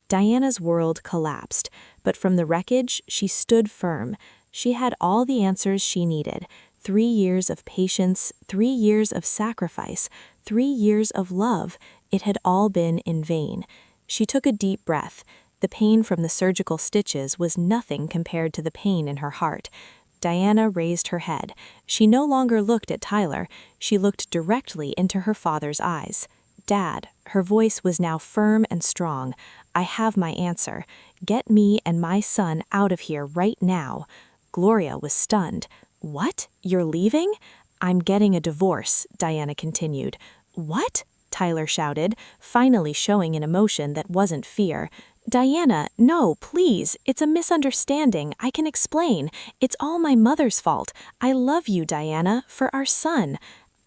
Speaker 2: Diana's world collapsed, but from the wreckage, she stood firm. She had all the answers she needed. 3 years of patience, 3 years of sacrifice, 3 years of love. It had all been in vain. She took a deep breath. The pain from the surgical stitches was nothing compared to the pain in her heart. Diana raised her head. She no longer looked at Tyler. She looked directly into her father's eyes. Dad, her voice was now firm and strong. I have my answer. Get me and my son out of here right now. Gloria was stunned. What? You're leaving? I'm getting a divorce, Diana continued. What? Tyler shouted, finally showing an emotion that wasn't fear. Diana, no, please. It's a misunderstanding. I can explain. It's all my mother's fault. I love you, Diana, for our son.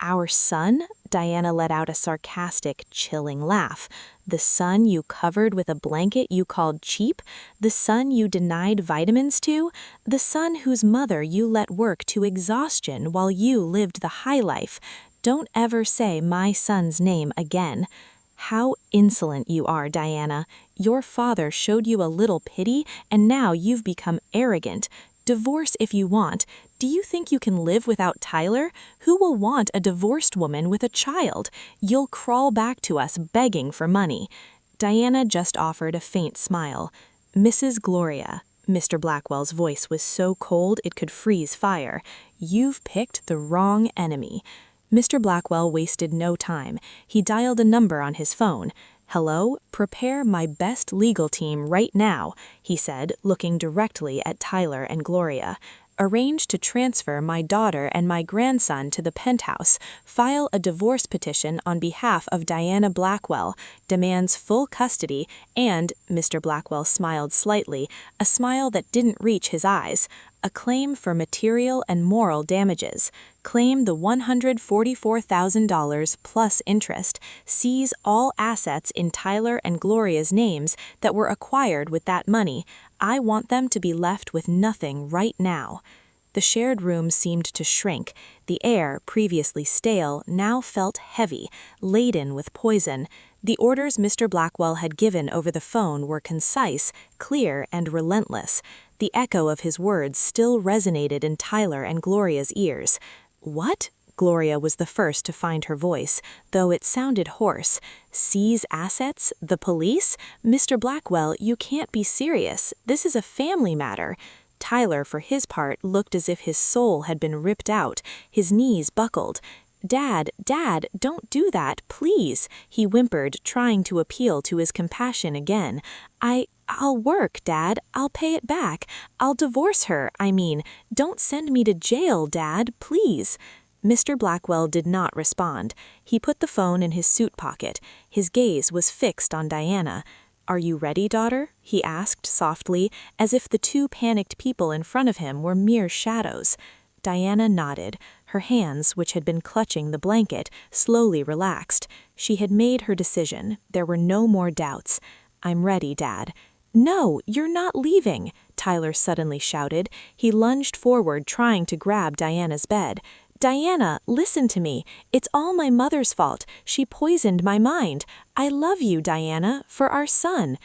Speaker 2: Our son? Diana let out a sarcastic, chilling laugh. The son you covered with a blanket you called cheap? The son you denied vitamins to? The son whose mother you let work to exhaustion while you lived the high life? Don't ever say my son's name again. How insolent you are, Diana. Your father showed you a little pity, and now you've become arrogant. Divorce if you want. Do you think you can live without Tyler? Who will want a divorced woman with a child? You'll crawl back to us begging for money. Diana just offered a faint smile. Mrs. Gloria. Mr. Blackwell's voice was so cold it could freeze fire. You've picked the wrong enemy. Mr. Blackwell wasted no time. He dialed a number on his phone. Hello, prepare my best legal team right now, he said, looking directly at Tyler and Gloria. Arrange to transfer my daughter and my grandson to the penthouse. File a divorce petition on behalf of Diana Blackwell. Demands full custody and, Mr. Blackwell smiled slightly, a smile that didn't reach his eyes, a claim for material and moral damages. Claim the $144,000 plus interest. Seize all assets in Tyler and Gloria's names that were acquired with that money. I want them to be left with nothing right now. The shared room seemed to shrink. The air, previously stale, now felt heavy, laden with poison. The orders Mr. Blackwell had given over the phone were concise, clear, and relentless. The echo of his words still resonated in Tyler and Gloria's ears. What? Gloria was the first to find her voice, though it sounded hoarse. Seize assets? The police? Mr. Blackwell, you can't be serious. This is a family matter. Tyler, for his part, looked as if his soul had been ripped out. His knees buckled. Dad, don't do that, please, he whimpered, trying to appeal to his compassion again. I'll work, Dad. I'll pay it back. I'll divorce her, I mean. Don't send me to jail, Dad, please. Mr. Blackwell did not respond. He put the phone in his suit pocket. His gaze was fixed on Diana. Are you ready, daughter? He asked softly, as if the two panicked people in front of him were mere shadows. Diana nodded. Her hands, which had been clutching the blanket, slowly relaxed. She had made her decision. There were no more doubts. I'm ready, Dad. No, you're not leaving, Tyler suddenly shouted. He lunged forward, trying to grab Diana's bed. Diana, listen to me. It's all my mother's fault. She poisoned my mind. I love you, Diana, for our son.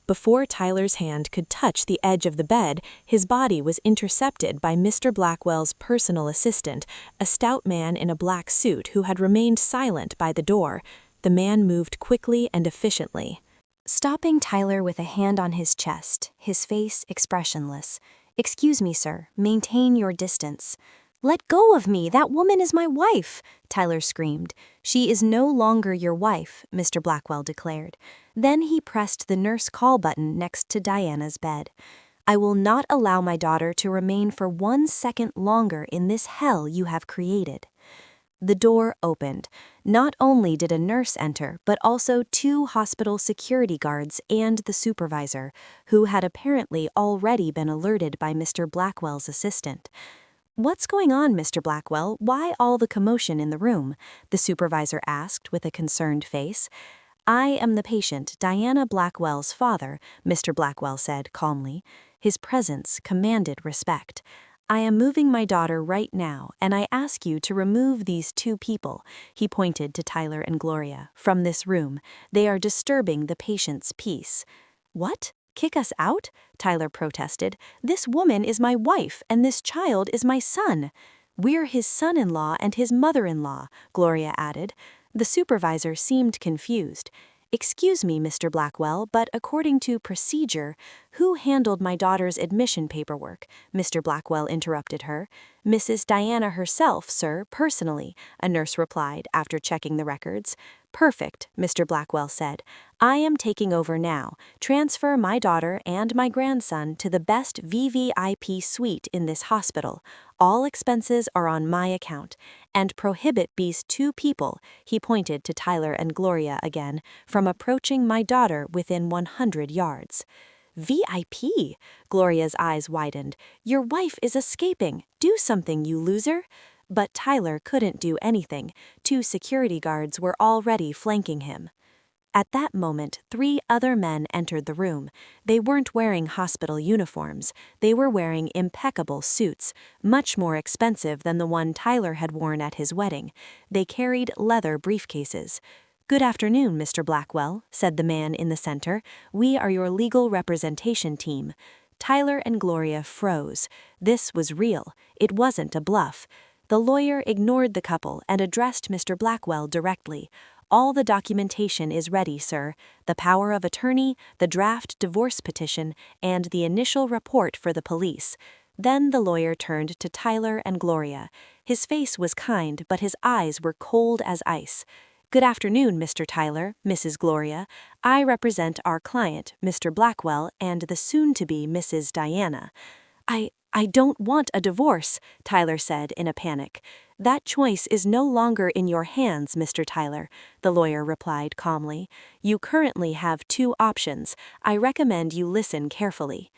Speaker 2: Before Tyler's hand could touch the edge of the bed, his body was intercepted by Mr. Blackwell's personal assistant, a stout man in a black suit who had remained silent by the door. The man moved quickly and efficiently,
Speaker 1: stopping Tyler with a hand on his chest, his face expressionless. Excuse me, sir. Maintain your distance. Let go of me. That woman is my wife, Tyler screamed. She is no longer your wife, Mr. Blackwell declared. Then he pressed the nurse call button next to Diana's bed. I will not allow my daughter to remain for 1 second longer in this hell you have created. The door opened. Not only did a nurse enter, but also 2 hospital security guards and the supervisor, who had apparently already been alerted by Mr. Blackwell's assistant. "What's going on, Mr. Blackwell? Why all the commotion in the room?" the supervisor asked with a concerned face. "I am the patient, Diana Blackwell's father," Mr. Blackwell said calmly. His presence commanded respect. "I am moving my daughter right now, and I ask you to remove these 2 people," he pointed to Tyler and Gloria, "from this room. They are disturbing the patient's peace." "What? Kick us out?" Tyler protested. "This woman is my wife, and this child is my son." "We're his son-in-law and his mother-in-law," Gloria added. The supervisor seemed confused. "Excuse me, Mr. Blackwell, but according to procedure, who handled my daughter's admission paperwork?" Mr. Blackwell interrupted her. "Mrs. Diana herself, sir, personally," a nurse replied after checking the records. "Perfect," Mr. Blackwell said. "I am taking over now. Transfer my daughter and my grandson to the best VVIP suite in this hospital. All expenses are on my account. And prohibit these 2 people," he pointed to Tyler and Gloria again, "from approaching my daughter within 100 yards. "VIP?" Gloria's eyes widened. "Your wife is escaping. Do something, you loser." But Tyler couldn't do anything. 2 security guards were already flanking him. At that moment, 3 other men entered the room. They weren't wearing hospital uniforms. They were wearing impeccable suits, much more expensive than the one Tyler had worn at his wedding. They carried leather briefcases. "Good afternoon, Mr. Blackwell," said the man in the center. "We are your legal representation team." Tyler and Gloria froze. This was real. It wasn't a bluff. The lawyer ignored the couple and addressed Mr. Blackwell directly. "All the documentation is ready, sir. The power of attorney, the draft divorce petition, and the initial report for the police." Then the lawyer turned to Tyler and Gloria. His face was kind, but his eyes were cold as ice. "Good afternoon, Mr. Tyler, Mrs. Gloria. I represent our client, Mr. Blackwell, and the soon-to-be Mrs. Diana." I don't want a divorce," Tyler said in a panic. "That choice is no longer in your hands, Mr. Tyler," the lawyer replied calmly. "You currently have 2 options. I recommend you listen carefully."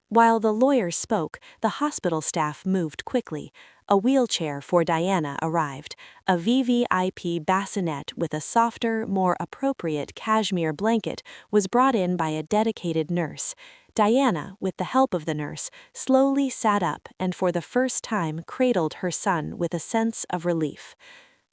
Speaker 1: While the lawyer spoke, the hospital staff moved quickly. A wheelchair for Diana arrived. A VVIP bassinet with a softer, more appropriate cashmere blanket was brought in by a dedicated nurse. Diana, with the help of the nurse, slowly sat up and for the first time cradled her son with a sense of relief.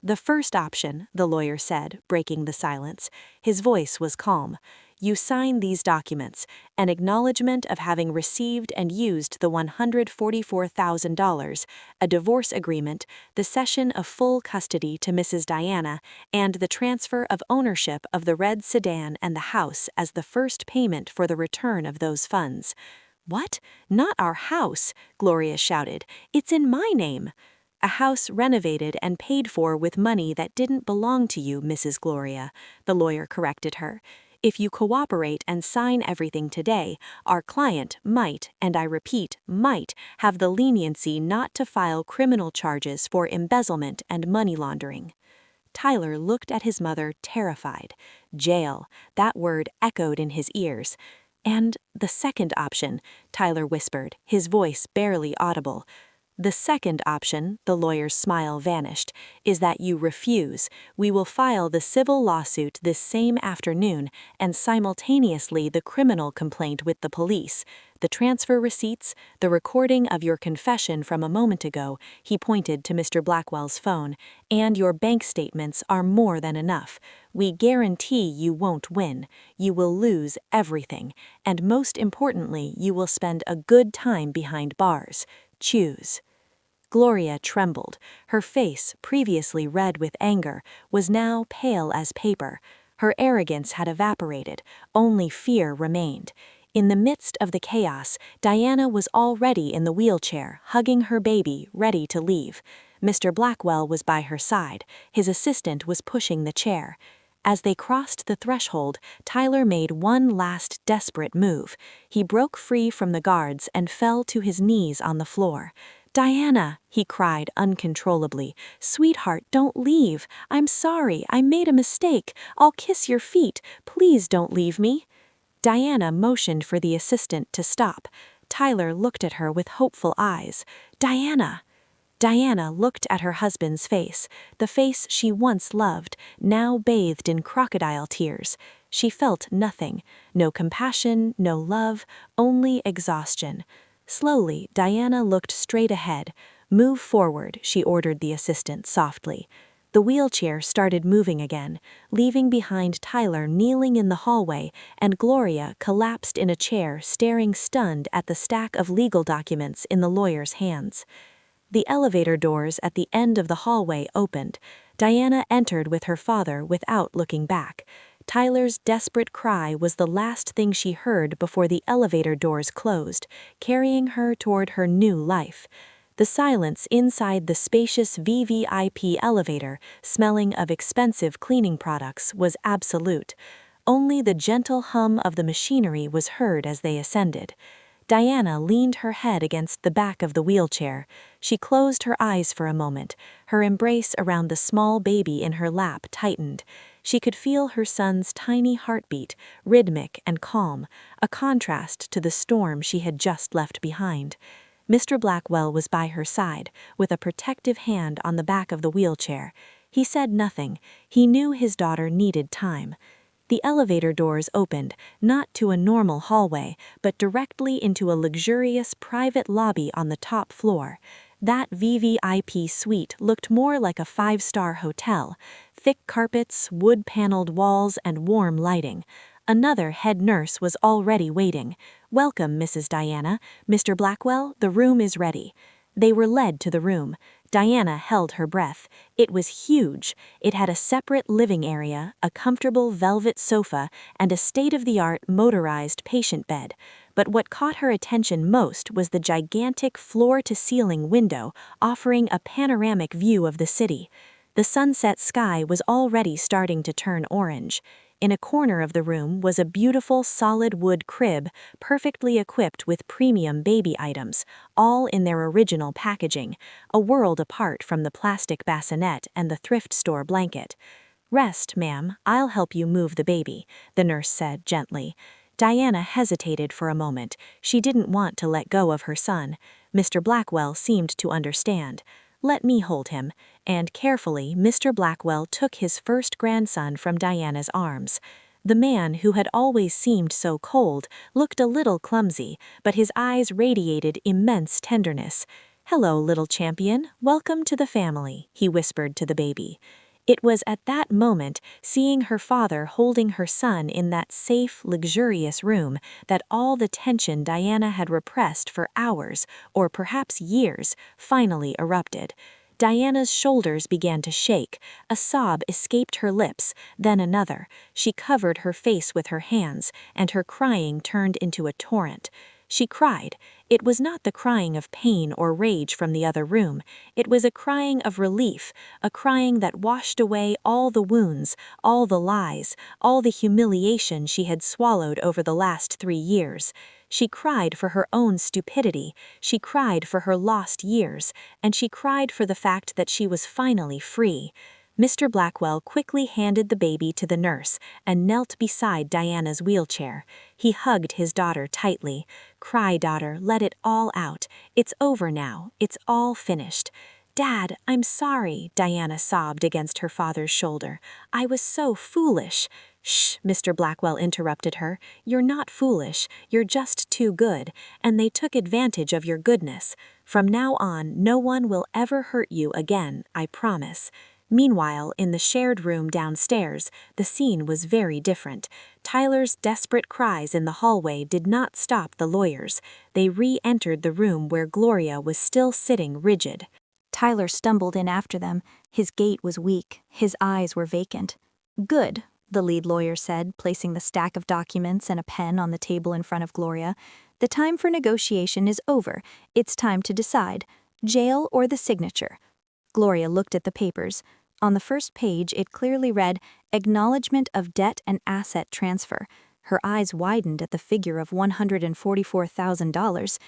Speaker 1: "The first option," the lawyer said, breaking the silence. His voice was calm. "You sign these documents, an acknowledgement of having received and used the $144,000, a divorce agreement, the cession of full custody to Mrs. Diana, and the transfer of ownership of the red sedan and the house as the first payment for the return of those funds." "What? Not our house!" Gloria shouted. "It's in my name." "A house renovated and paid for with money that didn't belong to you, Mrs. Gloria," the lawyer corrected her. "If you cooperate and sign everything today, our client might, and I repeat, might, have the leniency not to file criminal charges for embezzlement and money laundering." Tyler looked at his mother terrified. Jail, that word echoed in his ears. "And the second option," Tyler whispered, his voice barely audible. "The second option," the lawyer's smile vanished, "is that you refuse. We will file the civil lawsuit this same afternoon and simultaneously the criminal complaint with the police. The transfer receipts, the recording of your confession from a moment ago," he pointed to Mr. Blackwell's phone, "and your bank statements are more than enough. We guarantee you won't win. You will lose everything, and most importantly, you will spend a good time behind bars. Choose." Gloria trembled. Her face, previously red with anger, was now pale as paper. Her arrogance had evaporated. Only fear remained. In the midst of the chaos, Diana was already in the wheelchair, hugging her baby, ready to leave. Mr. Blackwell was by her side. His assistant was pushing the chair. As they crossed the threshold, Tyler made one last desperate move. He broke free from the guards and fell to his knees on the floor.
Speaker 2: "Diana," he cried uncontrollably. "Sweetheart, don't leave. I'm sorry. I made a mistake. I'll kiss your feet. Please don't leave me." Diana motioned for the assistant to stop. Tyler looked at her with hopeful eyes. "Diana." Diana looked at her husband's face, the face she once loved, now bathed in crocodile tears. She felt nothing, no compassion, no love, only exhaustion. Slowly, Diana looked straight ahead. "Move forward," she ordered the assistant softly. The wheelchair started moving again, leaving behind Tyler kneeling in the hallway, and Gloria collapsed in a chair staring stunned at the stack of legal documents in the lawyer's hands. The elevator doors at the end of the hallway opened. Diana entered with her father without looking back. Tyler's desperate cry was the last thing she heard before the elevator doors closed, carrying her toward her new life. The silence inside the spacious VVIP elevator, smelling of expensive cleaning products, was absolute. Only the gentle hum of the machinery was heard as they ascended. Diana leaned her head against the back of the wheelchair. She closed her eyes for a moment. Her embrace around the small baby in her lap tightened. She could feel her son's tiny heartbeat, rhythmic and calm, a contrast to the storm she had just left behind. Mr. Blackwell was by her side, with a protective hand on the back of the wheelchair. He said nothing. He knew his daughter needed time. The elevator doors opened, not to a normal hallway, but directly into a luxurious private lobby on the top floor. That VVIP suite looked more like a five-star hotel. Thick carpets, wood-paneled walls, and warm lighting. Another head nurse was already waiting. "Welcome, Mrs. Diana. Mr. Blackwell, the room is ready." They were led to the room. Diana held her breath. It was huge. It had a separate living area, a comfortable velvet sofa, and a state-of-the-art motorized patient bed. But what caught her attention most was the gigantic floor-to-ceiling window, offering a panoramic view of the city. The sunset sky was already starting to turn orange. In a corner of the room was a beautiful solid wood crib, perfectly equipped with premium baby items, all in their original packaging, a world apart from the plastic bassinet and the thrift store blanket. "Rest, ma'am, I'll help you move the baby," the nurse said gently. Diana hesitated for a moment. She didn't want to let go of her son. Mr. Blackwell seemed to understand. "Let me hold him," and carefully Mr. Blackwell took his first grandson from Diana's arms. The man, who had always seemed so cold, looked a little clumsy, but his eyes radiated immense tenderness. "Hello, little champion, welcome to the family," he whispered to the baby. It was at that moment, seeing her father holding her son in that safe, luxurious room, that all the tension Diana had repressed for hours, or perhaps years, finally erupted. Diana's shoulders began to shake. A sob escaped her lips, then another. She covered her face with her hands, and her crying turned into a torrent. She cried. It was not the crying of pain or rage from the other room. It was a crying of relief, a crying that washed away all the wounds, all the lies, all the humiliation she had swallowed over the last 3 years. She cried for her own stupidity, she cried for her lost years, and she cried for the fact that she was finally free. Mr. Blackwell quickly handed the baby to the nurse and knelt beside Diana's wheelchair. He hugged his daughter tightly. "Cry, daughter, let it all out. It's over now. It's all finished." "Dad, I'm sorry," Diana sobbed against her father's shoulder. "I was so foolish." "Shh," Mr. Blackwell interrupted her. "You're not foolish. You're just too good, and they took advantage of your goodness. From now on, no one will ever hurt you again, I promise." Meanwhile, in the shared room downstairs, the scene was very different. Tyler's desperate cries in the hallway did not stop the lawyers. They re-entered the room where Gloria was still sitting rigid.
Speaker 1: Tyler stumbled in after them. His gait was weak, his eyes were vacant. "Good," the lead lawyer said, placing the stack of documents and a pen on the table in front of Gloria. "The time for negotiation is over. It's time to decide. Jail or the signature?" Gloria looked at the papers. On the first page, it clearly read, "Acknowledgement of debt and asset transfer." Her eyes widened at the figure of $144,000.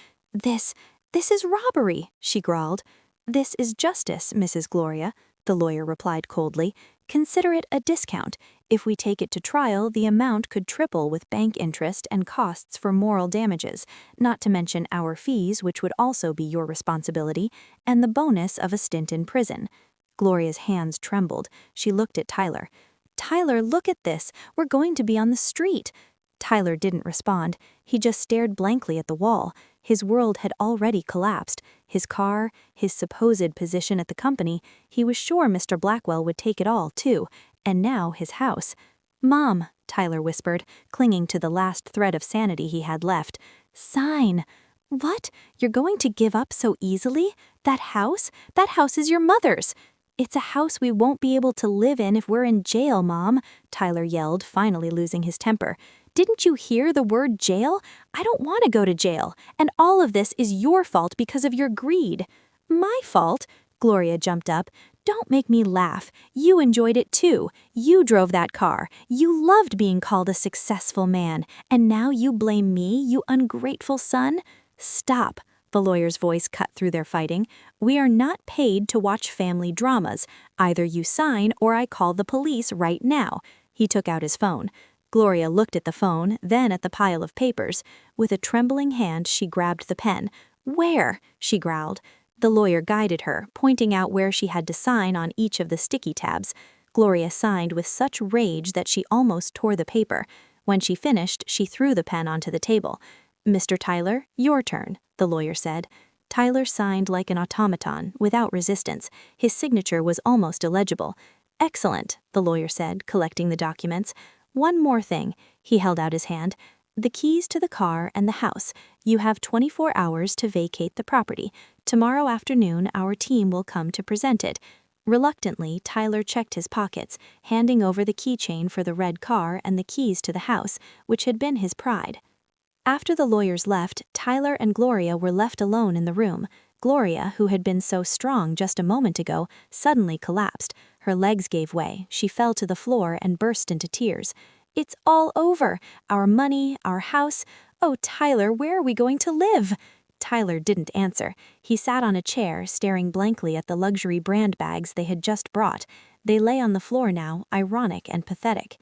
Speaker 1: "This is robbery," she growled. "This is justice, Mrs. Gloria," the lawyer replied coldly. "Consider it a discount. If we take it to trial, the amount could triple with bank interest and costs for moral damages, not to mention our fees, which would also be your responsibility, and the bonus of a stint in prison." Gloria's hands trembled. She looked at Tyler. "Tyler, look at this. We're going to be on the street." Tyler didn't respond. He just stared blankly at the wall. His world had already collapsed. His car, his supposed position at the company, he was sure Mr. Blackwell would take it all, too. And now his house. "Mom," Tyler whispered, clinging to the last thread of sanity he had left. "Sign." "What? You're going to give up so easily? That house? That house is your mother's." "It's a house we won't be able to live in if we're in jail, Mom," Tyler yelled, finally losing his temper. "Didn't you hear the word jail? I don't want to go to jail, and all of this is your fault because of your greed." "My fault?" Gloria jumped up. "Don't make me laugh. You enjoyed it too. You drove that car. You loved being called a successful man, and now you blame me, you ungrateful son?" "Stop." The lawyer's voice cut through their fighting. "We are not paid to watch family dramas. Either you sign or I call the police right now." He took out his phone. Gloria looked at the phone, then at the pile of papers. With a trembling hand, she grabbed the pen. "Where?" she growled. The lawyer guided her, pointing out where she had to sign on each of the sticky tabs. Gloria signed with such rage that she almost tore the paper. When she finished, she threw the pen onto the table. "Mr. Tyler, your turn," the lawyer said. Tyler signed like an automaton, without resistance. His signature was almost illegible. "Excellent," the lawyer said, collecting the documents. "One more thing." He held out his hand. "The keys to the car and the house. You have 24 hours to vacate the property. Tomorrow afternoon, our team will come to present it." Reluctantly, Tyler checked his pockets, handing over the keychain for the red car and the keys to the house, which had been his pride. After the lawyers left, Tyler and Gloria were left alone in the room. Gloria, who had been so strong just a moment ago, suddenly collapsed. Her legs gave way, she fell to the floor and burst into tears. "It's all over. Our money, our house. Oh, Tyler, where are we going to live?" Tyler didn't answer. He sat on a chair, staring blankly at the luxury brand bags they had just brought. They lay on the floor now, ironic and pathetic.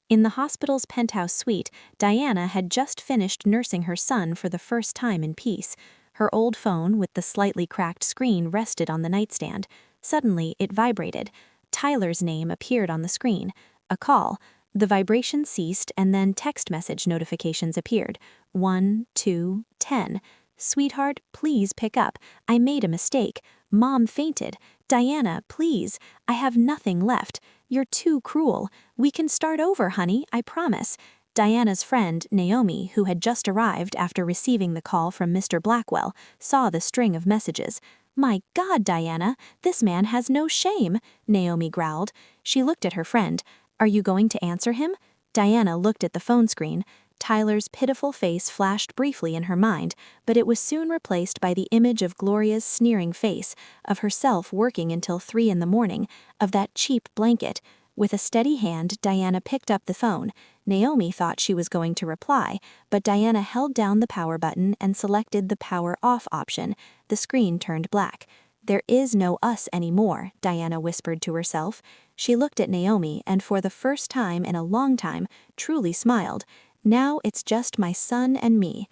Speaker 1: In the hospital's penthouse suite, Diana had just finished nursing her son for the first time in peace. Her old phone, with the slightly cracked screen, rested on the nightstand. Suddenly, it vibrated. Tyler's name appeared on the screen. A call. The vibration ceased, and then text message notifications appeared. 1, 2, 10. "Sweetheart, please pick up. I made a mistake. Mom fainted. Diana, please. I have nothing left. You're too cruel. We can start over, honey, I promise." Diana's friend, Naomi, who had just arrived after receiving the call from Mr. Blackwell, saw the string of messages. "My God, Diana, this man has no shame," Naomi growled. She looked at her friend. "Are you going to answer him?" Diana looked at the phone screen. Tyler's pitiful face flashed briefly in her mind, but it was soon replaced by the image of Gloria's sneering face, of herself working until 3 in the morning, of that cheap blanket. With a steady hand, Diana picked up the phone. Naomi thought she was going to reply, but Diana held down the power button and selected the power off option. The screen turned black. "There is no us anymore," Diana whispered to herself. She looked at Naomi and for the first time in a long time, truly smiled. "Now it's just my son and me."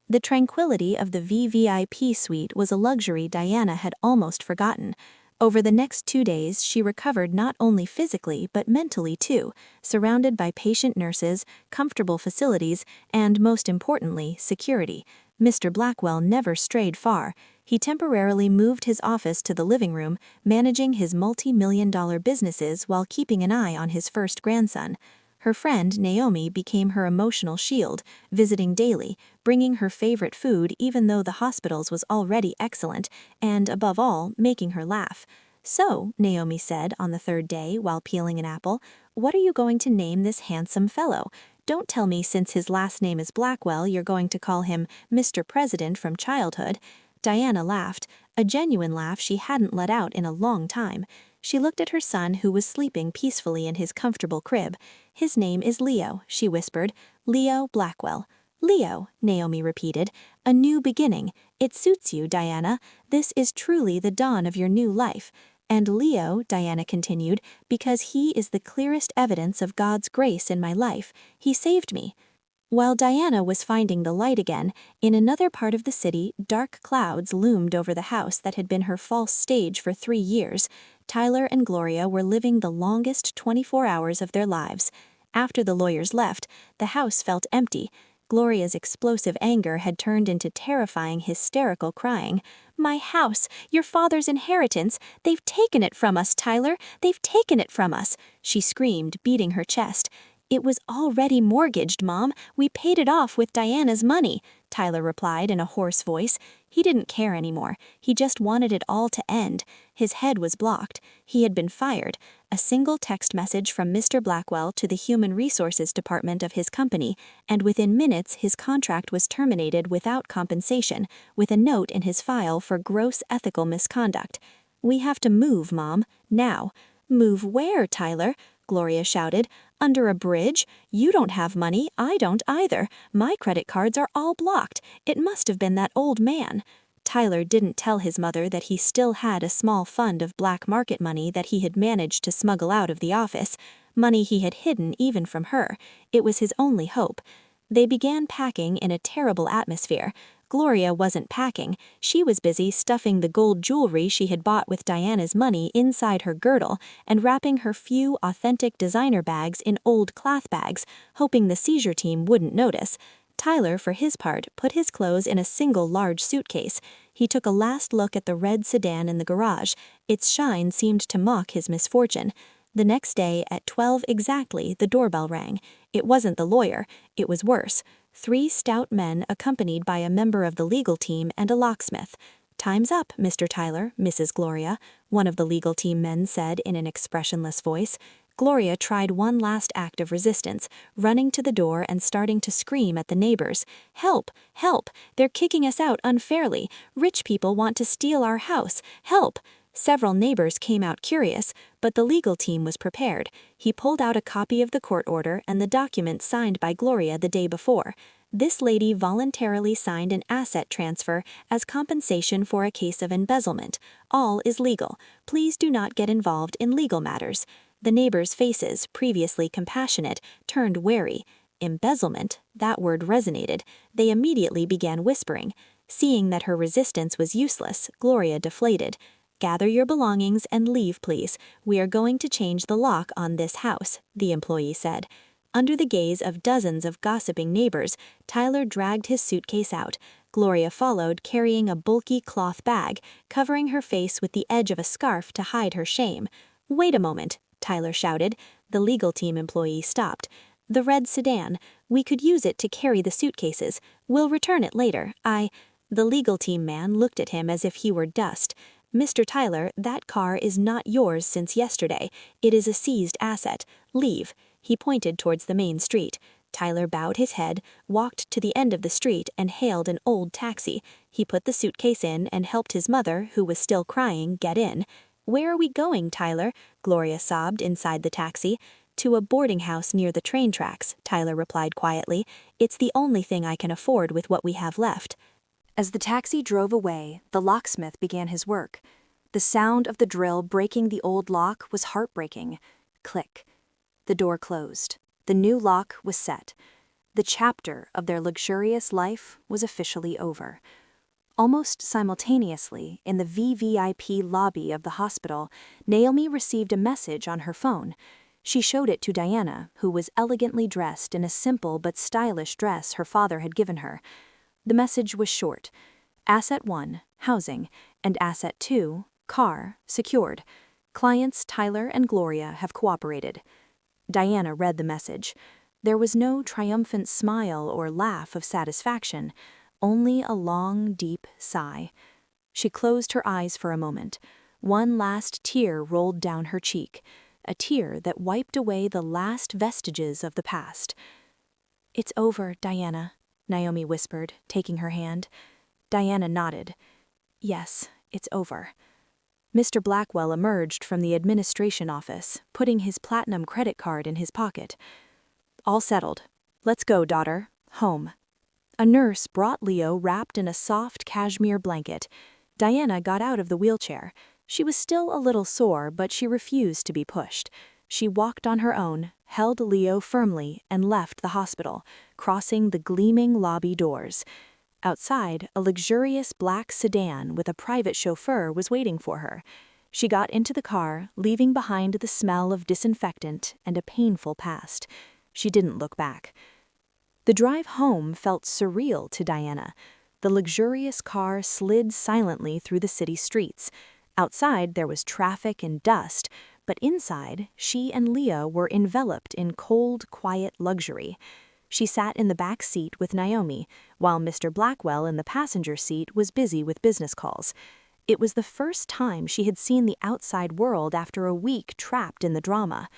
Speaker 1: The tranquility of the VVIP suite was a luxury Diana had almost forgotten. Over the next 2 days, she recovered not only physically but mentally too, surrounded by patient nurses, comfortable facilities, and, most importantly, security. Mr. Blackwell never strayed far. He temporarily moved his office to the living room, managing his multi-million-dollar businesses while keeping an eye on his first grandson. Her friend, Naomi, became her emotional shield, visiting daily, bringing her favorite food even though the hospital's was already excellent, and, above all, making her laugh. "So," Naomi said on the 3rd day while peeling an apple, "what are you going to name this handsome fellow? Don't tell me since his last name is Blackwell you're going to call him Mr. President from childhood." Diana laughed, a genuine laugh she hadn't let out in a long time. She looked at her son who was sleeping peacefully in his comfortable crib. "His name is Leo," she whispered. "Leo Blackwell."
Speaker 2: Leo, Naomi repeated. A new beginning. It suits you, Diana. This is truly the dawn of your new life. And Leo, Diana continued, because he is the clearest evidence of God's grace in my life. He saved me. While Diana was finding the light again, in another part of the city, dark clouds loomed over the house that had been her false stage for 3 years. Tyler and Gloria were living the longest 24 hours of their lives. After the lawyers left, the house felt empty. Gloria's explosive anger had turned into terrifying, hysterical crying. My house, your father's inheritance, they've taken it from us, Tyler, they've taken it from us, she screamed, beating her chest. It was already mortgaged, Mom. We paid it off with Diana's money, Tyler replied in a hoarse voice. He didn't care anymore. He just wanted it all to end. His head was blocked. He had been fired. A single text message from Mr. Blackwell to the Human Resources Department of his company, and within minutes his contract was terminated without compensation, with a note in his file for gross ethical misconduct. We have to move, Mom. Now. Move where, Tyler? Gloria shouted. Under a bridge? You don't have money, I don't either. My credit cards are all blocked. It must have been that old man. Tyler didn't tell his mother that he still had a small fund of black market money that he had managed to smuggle out of the office, money he had hidden even from her. It was his only hope. They began packing in a terrible atmosphere. Gloria wasn't packing. She was busy stuffing the gold jewelry she had bought with Diana's money inside her girdle and wrapping her few authentic designer bags in old cloth bags, hoping the seizure team wouldn't notice. Tyler, for his part, put his clothes in a single large suitcase. He took a last look at the red sedan in the garage. Its shine seemed to mock his misfortune. The next day, at 12 exactly, the doorbell rang. It wasn't the lawyer. It was worse. 3 stout men accompanied by a member of the legal team and a locksmith. Time's up, Mr. Tyler, Mrs. Gloria, one of the legal team men said in an expressionless voice. Gloria tried one last act of resistance, running to the door and starting to scream at the neighbors. Help! Help! They're kicking us out unfairly. Rich people want to steal our house. Help! Several neighbors came out curious, but the legal team was prepared. He pulled out a copy of the court order and the document signed by Gloria the day before. This lady voluntarily signed an asset transfer as compensation for a case of embezzlement. All is legal. Please do not get involved in legal matters. The neighbors' faces, previously compassionate, turned wary. Embezzlement, that word resonated. They immediately began whispering. Seeing that her resistance was useless, Gloria deflated. Gather your belongings and leave, please. We are going to change the lock on this house, the employee said. Under the gaze of dozens of gossiping neighbors, Tyler dragged his suitcase out. Gloria followed, carrying a bulky cloth bag, covering her face with the edge of a scarf to hide her shame. Wait a moment, Tyler shouted. The legal team employee stopped. The red sedan. We could use it to carry the suitcases. We'll return it later. The legal team man looked at him as if he were dust. Mr. Tyler, that car is not yours since yesterday. It is a seized asset. Leave. He pointed towards the main street. Tyler bowed his head, walked to the end of the street, and hailed an old taxi. He put the suitcase in and helped his mother, who was still crying, get in. Where are we going, Tyler? Gloria sobbed inside the taxi. To a boarding house near the train tracks, Tyler replied quietly. It's the only thing I can afford with what we have left.
Speaker 1: As the taxi drove away, the locksmith began his work. The sound of the drill breaking the old lock was heartbreaking. Click. The door closed. The new lock was set. The chapter of their luxurious life was officially over. Almost simultaneously, in the VVIP lobby of the hospital, Naomi received a message on her phone. She showed it to Diana, who was elegantly dressed in a simple but stylish dress her father had given her. The message was short. Asset 1, housing, and Asset 2, car, secured. Clients Tyler and Gloria have cooperated. Diana read the message. There was no triumphant smile or laugh of satisfaction, only a long, deep sigh. She closed her eyes for a moment. One last tear rolled down her cheek, a tear that wiped away the last vestiges of the past. It's over, Diana, Naomi whispered, taking her hand. Diana nodded. Yes, it's over. Mr. Blackwell emerged from the administration office, putting his platinum credit card in his pocket. All settled. Let's go, daughter. Home.
Speaker 2: A nurse brought Leo wrapped in a soft cashmere blanket. Diana got out of the wheelchair. She was still a little sore, but she refused to be pushed. She walked on her own, held Leo firmly, and left the hospital, crossing the gleaming lobby doors. Outside, a luxurious black sedan with a private chauffeur was waiting for her. She got into the car, leaving behind the smell of disinfectant and a painful past. She didn't look back. The drive home felt surreal to Diana. The luxurious car slid silently through the city streets. Outside, there was traffic and dust, but inside, she and Leah were enveloped in cold, quiet luxury. She sat in the back seat with Naomi, while Mr. Blackwell in the passenger seat was busy with business calls. It was the first time she had seen the outside world after a week trapped in the drama.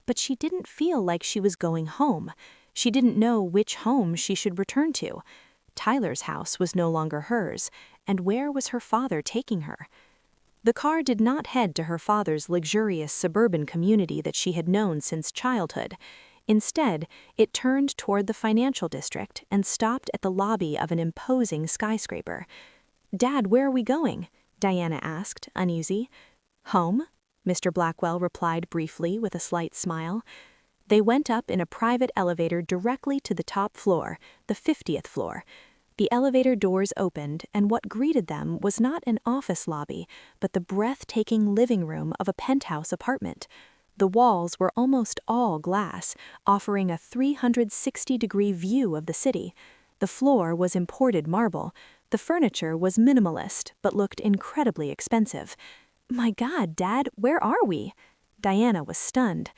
Speaker 2: But she didn't feel like she was going home. She didn't know which home she should return to. Tyler's house was no longer hers, and where was her father taking her? The car did not head to her father's luxurious suburban community that she had known since childhood. Instead, it turned toward the financial district and stopped at the lobby of an imposing skyscraper. "Dad, where are we going?" Diana asked, uneasy. "Home," Mr. Blackwell replied briefly with a slight smile. They went up in a private elevator directly to the top floor, the 50th floor. The elevator doors opened, and what greeted them was not an office lobby, but the breathtaking living room of a penthouse apartment. The walls were almost all glass, offering a 360-degree view of the city. The floor was imported marble. The furniture was minimalist, but looked incredibly expensive. "My God, Dad, where are we?" Diana was stunned.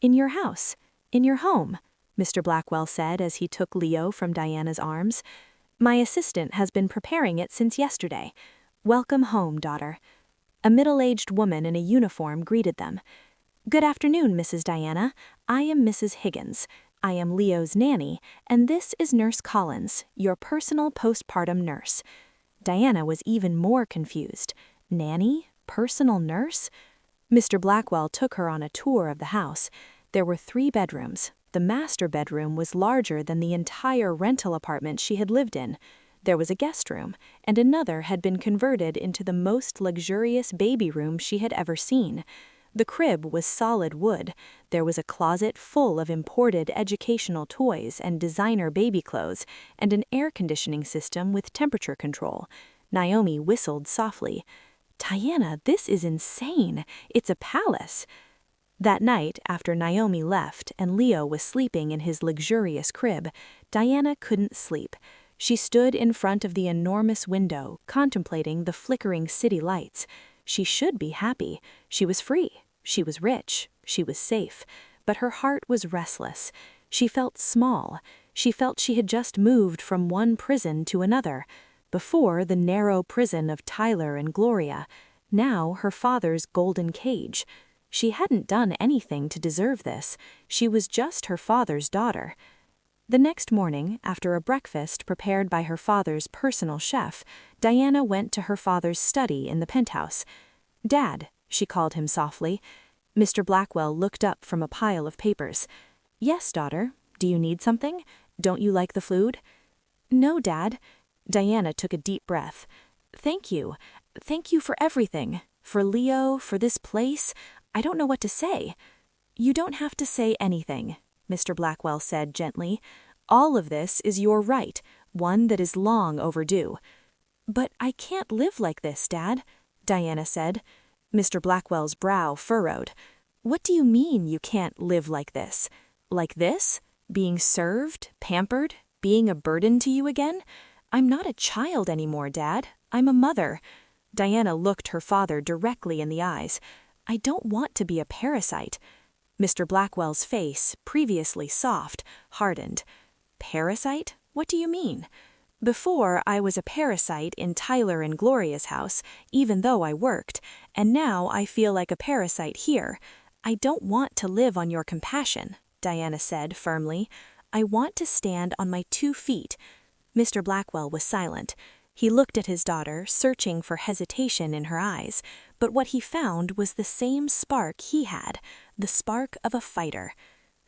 Speaker 2: "In your house. In your home," Mr. Blackwell said as he took Leo from Diana's arms. "My assistant has been preparing it since yesterday. Welcome home, daughter." A middle-aged woman in a uniform greeted them. "Good afternoon, Mrs. Diana. I am Mrs. Higgins. I am Leo's nanny, and this is Nurse Collins, your personal postpartum nurse." Diana was even more confused. Nanny? Personal nurse? Mr. Blackwell took her on a tour of the house. There were 3 bedrooms. The master bedroom was larger than the entire rental apartment she had lived in. There was a guest room, and another had been converted into the most luxurious baby room she had ever seen. The crib was solid wood. There was a closet full of imported educational toys and designer baby clothes, and an air conditioning system with temperature control. Naomi whistled softly. "Diana, this is insane. It's a palace." That night, after Naomi left and Leo was sleeping in his luxurious crib, Diana couldn't sleep. She stood in front of the enormous window, contemplating the flickering city lights. She should be happy. She was free. She was rich. She was safe. But her heart was restless. She felt small. She felt she had just moved from one prison to another. Before, the narrow prison of Tyler and Gloria. Now, her father's golden cage. She hadn't done anything to deserve this. She was just her father's daughter. The next morning, after a breakfast prepared by her father's personal chef, Diana went to her father's study in the penthouse. "Dad," she called him softly. Mr. Blackwell looked up from a pile of papers. "Yes, daughter. Do you need something? Don't you like the food?" "No, Dad." Diana took a deep breath. "Thank you. Thank you for everything. For Leo, for this place. I don't know what to say." "You don't have to say anything," Mr. Blackwell said gently. "All of this is your right, one that is long overdue." "But I can't live like this, Dad," Diana said. Mr. Blackwell's brow furrowed. "What do you mean you can't live like this? Like this? Being served, pampered, being a burden to you again? I'm not a child anymore, Dad. I'm a mother." Diana looked her father directly in the eyes. "I don't want to be a parasite." Mr. Blackwell's face, previously soft, hardened. "Parasite? What do you mean?" "Before, I was a parasite in Tyler and Gloria's house, even though I worked, and now I feel like a parasite here. I don't want to live on your compassion," Diana said firmly. "I want to stand on my 2 feet." Mr. Blackwell was silent. He looked at his daughter, searching for hesitation in her eyes, but what he found was the same spark he had, the spark of a fighter.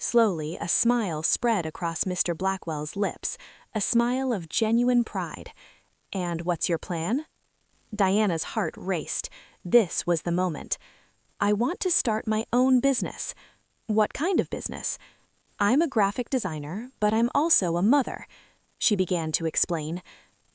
Speaker 2: Slowly, a smile spread across Mr. Blackwell's lips, a smile of genuine pride. "And what's your plan?" Diana's heart raced. This was the moment. "I want to start my own business." "What kind of business?" "I'm a graphic designer, but I'm also a mother." She began to explain.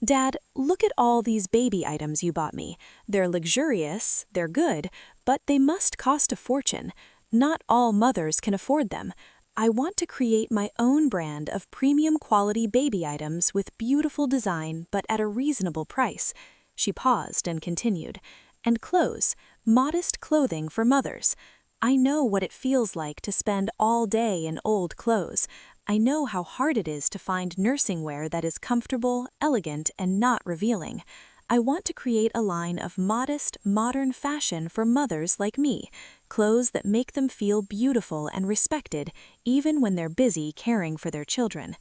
Speaker 2: "Dad, look at all these baby items you bought me. They're luxurious, they're good, but they must cost a fortune. Not all mothers can afford them. I want to create my own brand of premium quality baby items with beautiful design but at a reasonable price." She paused and continued. "And clothes, modest clothing for mothers. I know what it feels like to spend all day in old clothes. I know how hard it is to find nursing wear that is comfortable, elegant, and not revealing. I want to create a line of modest, modern fashion for mothers like me, clothes that make them feel beautiful and respected even when they're busy caring for their children."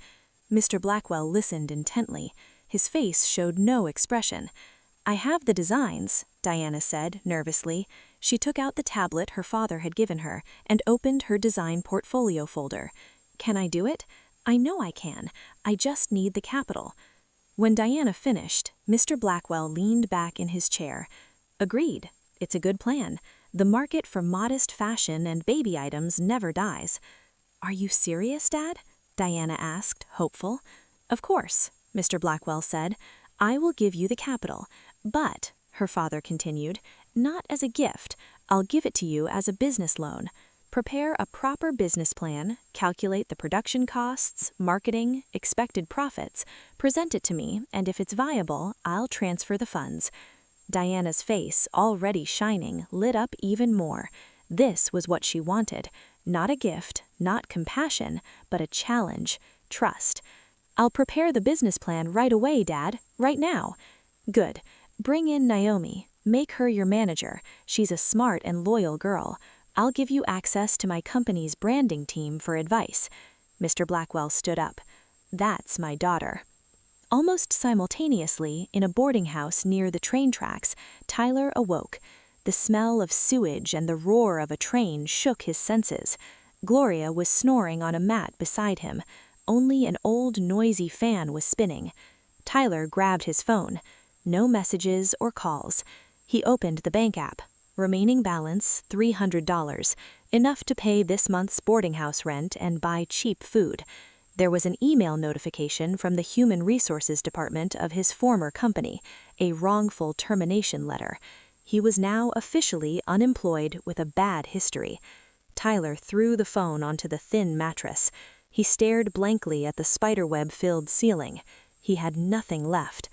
Speaker 2: Mr. Blackwell listened intently. His face showed no expression. "I have the designs," Diana said nervously. She took out the tablet her father had given her and opened her design portfolio folder. "Can I do it? I know I can. I just need the capital." When Diana finished, Mr. Blackwell leaned back in his chair. "Agreed. It's a good plan. The market for modest fashion and baby items never dies." "Are you serious, Dad?" Diana asked, hopeful. "Of course," Mr. Blackwell said. "I will give you the capital. But," her father continued, "not as a gift. I'll give it to you as a business loan. Prepare a proper business plan, calculate the production costs, marketing, expected profits, present it to me, and if it's viable, I'll transfer the funds." Diana's face, already shining, lit up even more. This was what she wanted. Not a gift, not compassion, but a challenge, trust. "I'll prepare the business plan right away, Dad, right now." "Good. Bring in Naomi. Make her your manager. She's a smart and loyal girl. I'll give you access to my company's branding team for advice." Mr. Blackwell stood up. "That's my daughter." Almost simultaneously, in a boarding house near the train tracks, Tyler awoke. The smell of sewage and the roar of a train shook his senses. Gloria was snoring on a mat beside him. Only an old, noisy fan was spinning. Tyler grabbed his phone. No messages or calls. He opened the bank app. Remaining balance, $300, enough to pay this month's boarding house rent and buy cheap food. There was an email notification from the Human Resources Department of his former company, a wrongful termination letter. He was now officially unemployed with a bad history. Tyler threw the phone onto the thin mattress. He stared blankly at the spiderweb-filled ceiling. He had nothing left.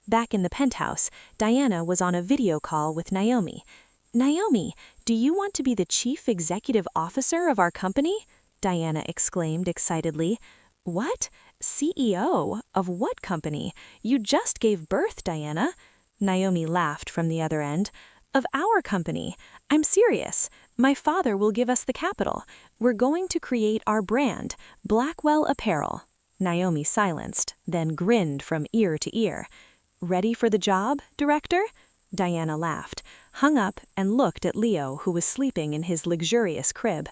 Speaker 2: Back in the penthouse, Diana was on a video call with Naomi. "Naomi, do you want to be the chief executive officer of our company?" Diana exclaimed excitedly. "What? CEO? Of what company? You just gave birth, Diana." Naomi laughed from the other end. "Of our company. I'm serious. My father will give us the capital. We're going to create our brand, Blackwell Apparel." Naomi silenced, then grinned from ear to ear. "Ready for the job, Director?" Diana laughed, hung up, and looked at Leo, who was sleeping in his luxurious crib.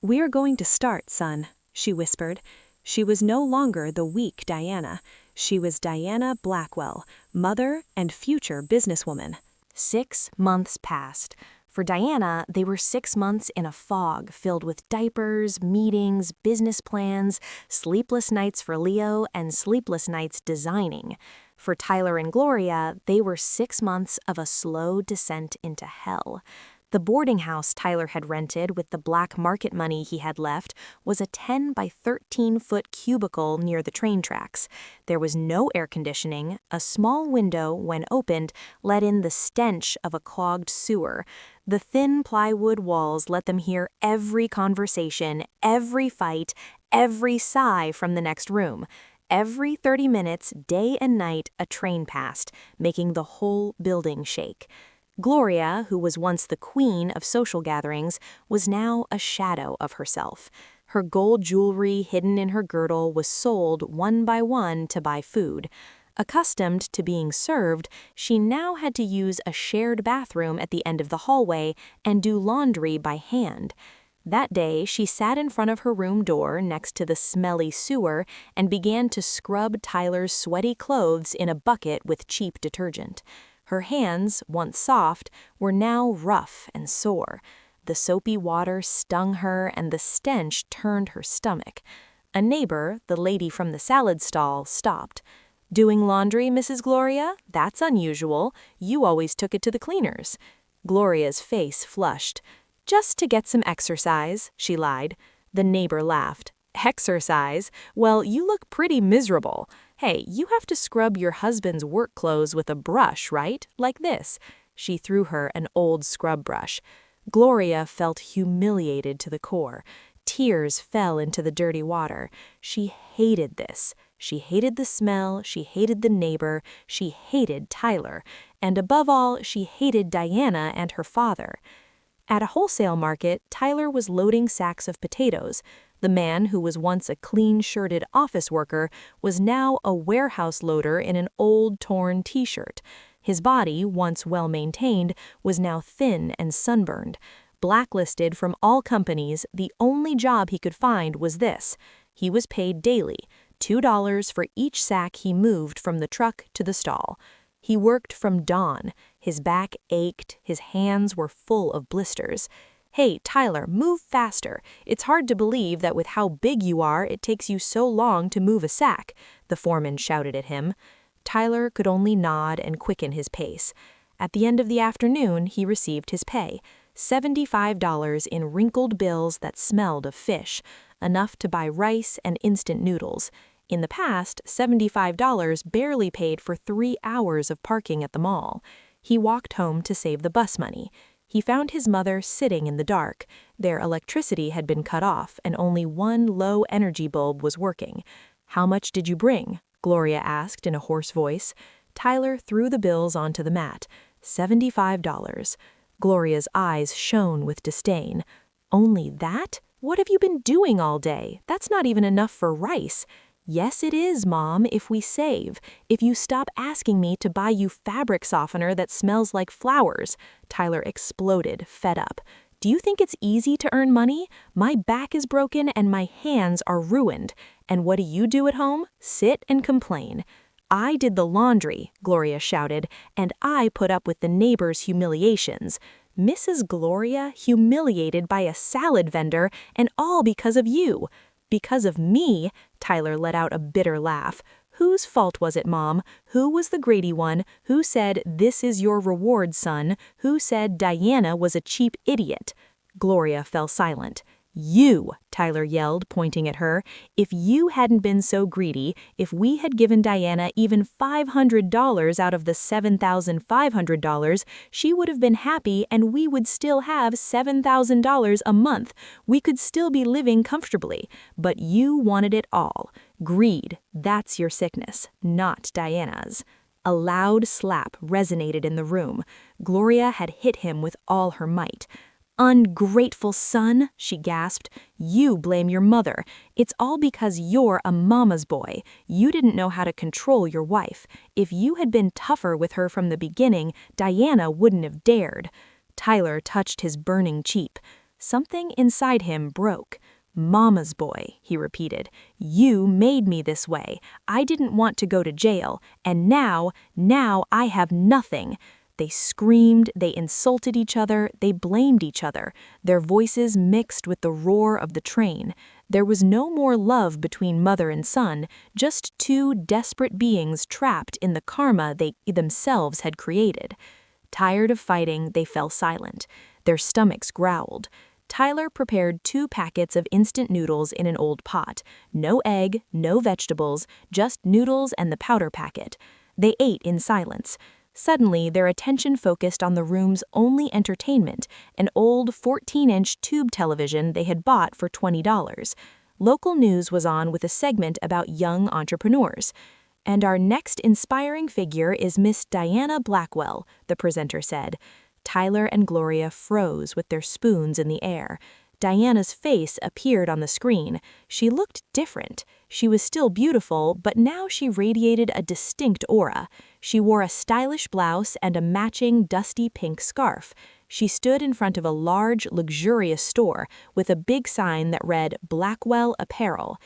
Speaker 2: "We're going to start, son," she whispered. She was no longer the weak Diana. She was Diana Blackwell, mother and future businesswoman.
Speaker 1: 6 months passed. For Diana, they were 6 months in a fog filled with diapers, meetings, business plans, sleepless nights for Leo, and sleepless nights designing. For Tyler and Gloria, they were 6 months of a slow descent into hell. The boarding house Tyler had rented with the black market money he had left was a 10 by 13-foot cubicle near the train tracks. There was no air conditioning. A small window, when opened, let in the stench of a clogged sewer. The thin plywood walls let them hear every conversation, every fight, every sigh from the next room. Every 30 minutes, day and night, a train passed, making the whole building shake. Gloria, who was once the queen of social gatherings, was now a shadow of herself. Her gold jewelry hidden in her girdle was sold one by one to buy food. Accustomed to being served, she now had to use a shared bathroom at the end of the hallway and do laundry by hand. That day, she sat in front of her room door next to the smelly sewer and began to scrub Tyler's sweaty clothes in a bucket with cheap detergent. Her hands, once soft, were now rough and sore. The soapy water stung her and the stench turned her stomach. A neighbor, the lady from the salad stall, stopped. "Doing laundry, Mrs. Gloria? That's unusual. You always took it to the cleaners." Gloria's face flushed. "Just to get some exercise," she lied. The neighbor laughed. "Exercise? Well, you look pretty miserable. Hey, you have to scrub your husband's work clothes with a brush, right? Like this." She threw her an old scrub brush. Gloria felt humiliated to the core. Tears fell into the dirty water. She hated this. She hated the smell, she hated the neighbor, she hated Tyler, and above all, she hated Diana and her father. At a wholesale market, Tyler was loading sacks of potatoes. The man who was once a clean-shirted office worker was now a warehouse loader in an old, torn t-shirt. His body, once well-maintained, was now thin and sunburned. Blacklisted from all companies, the only job he could find was this. He was paid daily, $2 for each sack he moved from the truck to the stall. He worked from dawn. His back ached, his hands were full of blisters. "Hey, Tyler, move faster. It's hard to believe that with how big you are, it takes you so long to move a sack," the foreman shouted at him. Tyler could only nod and quicken his pace. At the end of the afternoon, he received his pay, $75 in wrinkled bills that smelled of fish, enough to buy rice and instant noodles. In the past, $75 barely paid for 3 hours of parking at the mall. He walked home to save the bus money. He found his mother sitting in the dark. Their electricity had been cut off and only one low-energy bulb was working. "How much did you bring?" Gloria asked in a hoarse voice. Tyler threw the bills onto the mat. $75. Gloria's eyes shone with disdain. "Only that? What have you been doing all day? That's not even enough for rice." "Yes, it is, Mom, if we save. If you stop asking me to buy you fabric softener that smells like flowers." Tyler exploded, fed up. "Do you think it's easy to earn money? My back is broken and my hands are ruined. And what do you do at home? Sit and complain." "I did the laundry," Gloria shouted, "and I put up with the neighbors' humiliations." Mrs. Gloria humiliated by a salad vendor, and all because of you. "Because of me?" Tyler let out a bitter laugh. "Whose fault was it, Mom? Who was the greedy one? Who said, 'This is your reward, son'? Who said Diana was a cheap idiot?" Gloria fell silent. "You," Tyler yelled, pointing at her. "If you hadn't been so greedy, if we had given Diana even $500 out of the $7,500, she would have been happy and we would still have $7,000 a month. We could still be living comfortably. But you wanted it all. Greed, that's your sickness, not Diana's." A loud slap resonated in the room. Gloria had hit him with all her might. "Ungrateful son," she gasped. "You blame your mother. It's all because you're a mama's boy. You didn't know how to control your wife. If you had been tougher with her from the beginning, Diana wouldn't have dared." Tyler touched his burning cheek. Something inside him broke. "Mama's boy," he repeated. "You made me this way. I didn't want to go to jail. And now I have nothing." They screamed, they insulted each other, they blamed each other. Their voices mixed with the roar of the train. There was no more love between mother and son, just two desperate beings trapped in the karma they themselves had created. Tired of fighting, they fell silent. Their stomachs growled. Tyler prepared 2 packets of instant noodles in an old pot. No egg, no vegetables, just noodles and the powder packet. They ate in silence. Suddenly, their attention focused on the room's only entertainment, an old 14-inch tube television they had bought for $20. Local news was on with a segment about young entrepreneurs. "And our next inspiring figure is Miss Diana Blackwell," the presenter said. Tyler and Gloria froze with their spoons in the air. Diana's face appeared on the screen. She looked different. She was still beautiful, but now she radiated a distinct aura. She wore a stylish blouse and a matching dusty pink scarf.
Speaker 2: She stood in front of a large, luxurious store with a big sign that read Blackwell Apparel.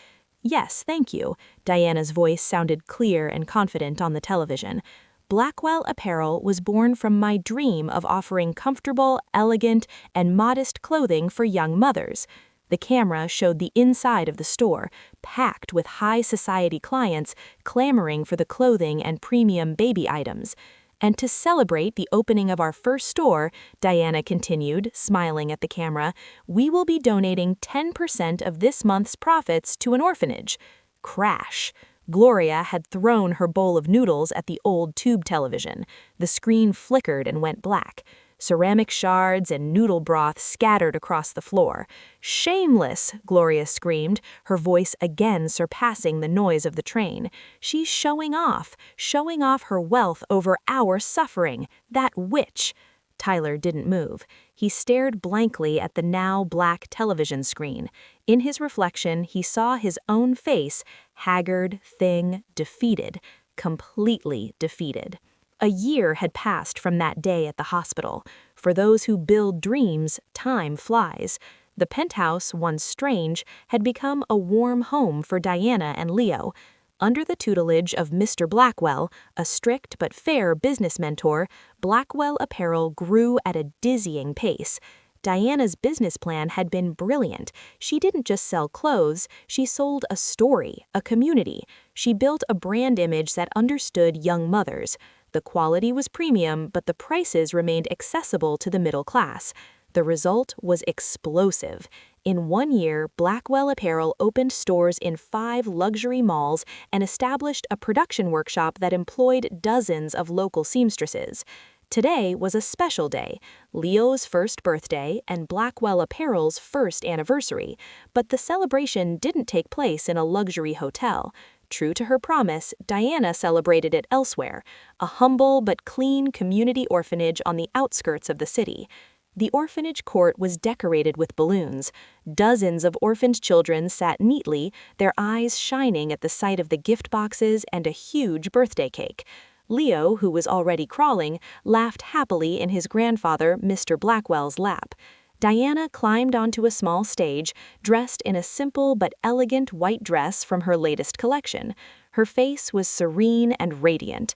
Speaker 2: "Yes, thank you." Diana's voice sounded clear and confident on the television. Blackwell Apparel was born from my dream of offering comfortable, elegant, and modest clothing for young mothers. The camera showed the inside of the store, packed with high society clients clamoring for the clothing and premium baby items. And to celebrate the opening of our first store, Diana continued, smiling at the camera, we will be donating 10% of this month's profits to an orphanage. Crash. Gloria had thrown her bowl of noodles at the old tube television. The screen flickered and went black. Ceramic shards and noodle broth scattered across the floor. "Shameless!" Gloria screamed, her voice again surpassing the noise of the train. "She's showing off her wealth over our suffering. That witch!" Tyler didn't move. He stared blankly at the now black television screen. In his reflection, he saw his own face, haggard, thin, defeated, completely defeated. A year had passed from that day at the hospital. For those who build dreams, time flies. The penthouse, once strange, had become a warm home for Diana and Leo. Under the tutelage of Mr. Blackwell, a strict but fair business mentor, Blackwell Apparel grew at a dizzying pace. Diana's business plan had been brilliant. She didn't just sell clothes, she sold a story, a community. She built a brand image that understood young mothers. The quality was premium, but the prices remained accessible to the middle class. The result was explosive. In 1 year, Blackwell Apparel opened stores in 5 luxury malls and established a production workshop that employed dozens of local seamstresses. Today was a special day, Leo's first birthday and Blackwell Apparel's first anniversary, but the celebration didn't take place in a luxury hotel. True to her promise, Diana celebrated it elsewhere, a humble but clean community orphanage on the outskirts of the city. The orphanage court was decorated with balloons. Dozens of orphaned children sat neatly, their eyes shining at the sight of the gift boxes and a huge birthday cake. Leo, who was already crawling, laughed happily in his grandfather, Mr. Blackwell's lap. Diana climbed onto a small stage, dressed in a simple but elegant white dress from her latest collection. Her face was serene and radiant.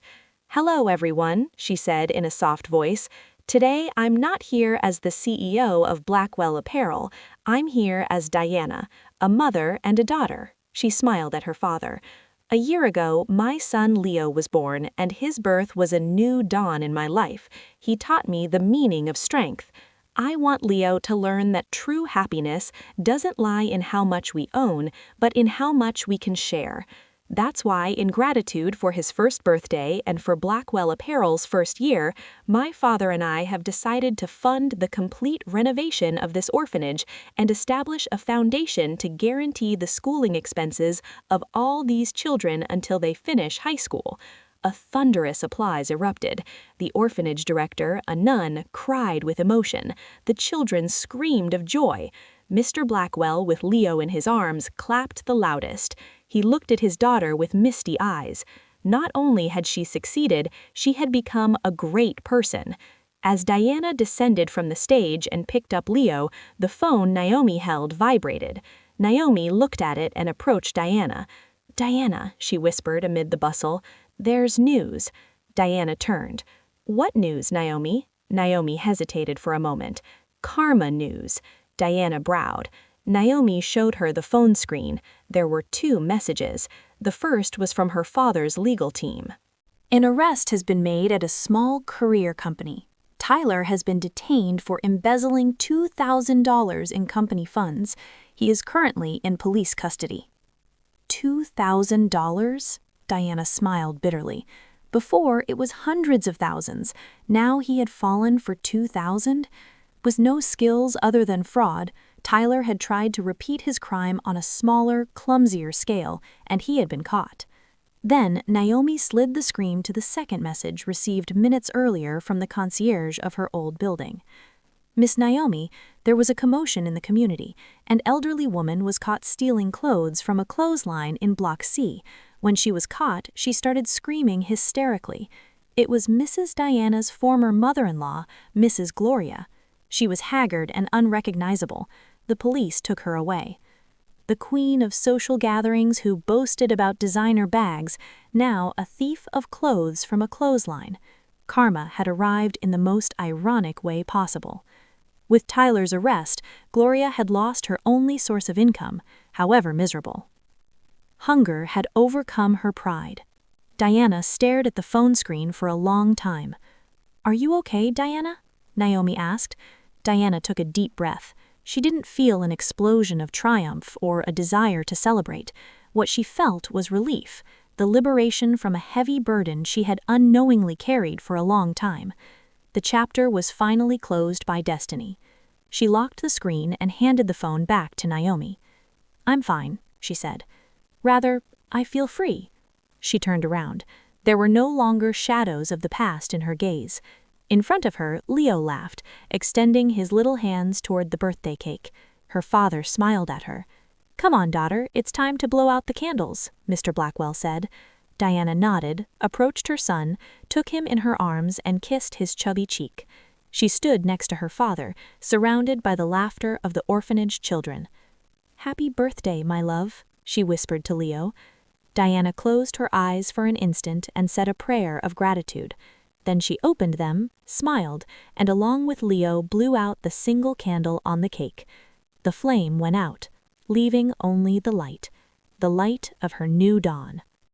Speaker 2: "Hello, everyone," she said in a soft voice. "Today, I'm not here as the CEO of Blackwell Apparel. I'm here as Diana, a mother and a daughter." She smiled at her father. "A year ago, my son Leo was born, and his birth was a new dawn in my life. He taught me the meaning of strength. I want Leo to learn that true happiness doesn't lie in how much we own, but in how much we can share. That's why, in gratitude for his first birthday and for Blackwell Apparel's first year, my father and I have decided to fund the complete renovation of this orphanage and establish a foundation to guarantee the schooling expenses of all these children until they finish high school." A thunderous applause erupted. The orphanage director, a nun, cried with emotion. The children screamed of joy. Mr. Blackwell, with Leo in his arms, clapped the loudest. He looked at his daughter with misty eyes. Not only had she succeeded, she had become a great person. As Diana descended from the stage and picked up Leo, the phone Naomi held vibrated. Naomi looked at it and approached Diana. "Diana," she whispered amid the bustle, "there's news." Diana turned. "What news, Naomi?" Naomi hesitated for a moment. "Karma news." Diana browed. Naomi showed her the phone screen. There were 2 messages. The first was from her father's legal team.
Speaker 1: An arrest has been made at a small courier company. Tyler has been detained for embezzling $2,000 in company funds. He is currently in police custody. $2,000? Diana smiled bitterly. Before, it was hundreds of thousands. Now he had fallen for $2,000? With no skills other than fraud, Tyler had tried to repeat his crime on a smaller, clumsier scale, and he had been caught. Then, Naomi slid the screen to the second message received minutes earlier from the concierge of her old building. "Miss Naomi, there was a commotion in the community. An elderly woman was caught stealing clothes from a clothesline in Block C. When she was caught, she started screaming hysterically. It was Mrs. Diana's former mother-in-law, Mrs. Gloria.
Speaker 2: She was haggard and unrecognizable. The police took her away. The queen of social gatherings who boasted about designer bags, now a thief of clothes from a clothesline. Karma had arrived in the most ironic way possible. With Tyler's arrest, Gloria had lost her only source of income, however miserable. Hunger had overcome her pride. Diana stared at the phone screen for a long time. "Are you okay, Diana?" Naomi asked. Diana took a deep breath. She didn't feel an explosion of triumph or a desire to celebrate. What she felt was relief, the liberation from a heavy burden she had unknowingly carried for a long time. The chapter was finally closed by destiny. She locked the screen and handed the phone back to Naomi. "I'm fine," she said. "Rather, I feel free." She turned around. There were no longer shadows of the past in her gaze. In front of her, Leo laughed, extending his little hands toward the birthday cake. Her father smiled at her. "Come on, daughter, it's time to blow out the candles," Mr. Blackwell said. Diana nodded, approached her son, took him in her arms and kissed his chubby cheek. She stood next to her father, surrounded by the laughter of the orphanage children. "Happy birthday, my love," she whispered to Leo. Diana closed her eyes for an instant and said a prayer of gratitude. Then she opened them, smiled, and along with Leo blew out the single candle on the cake. The flame went out, leaving only the light of her new dawn.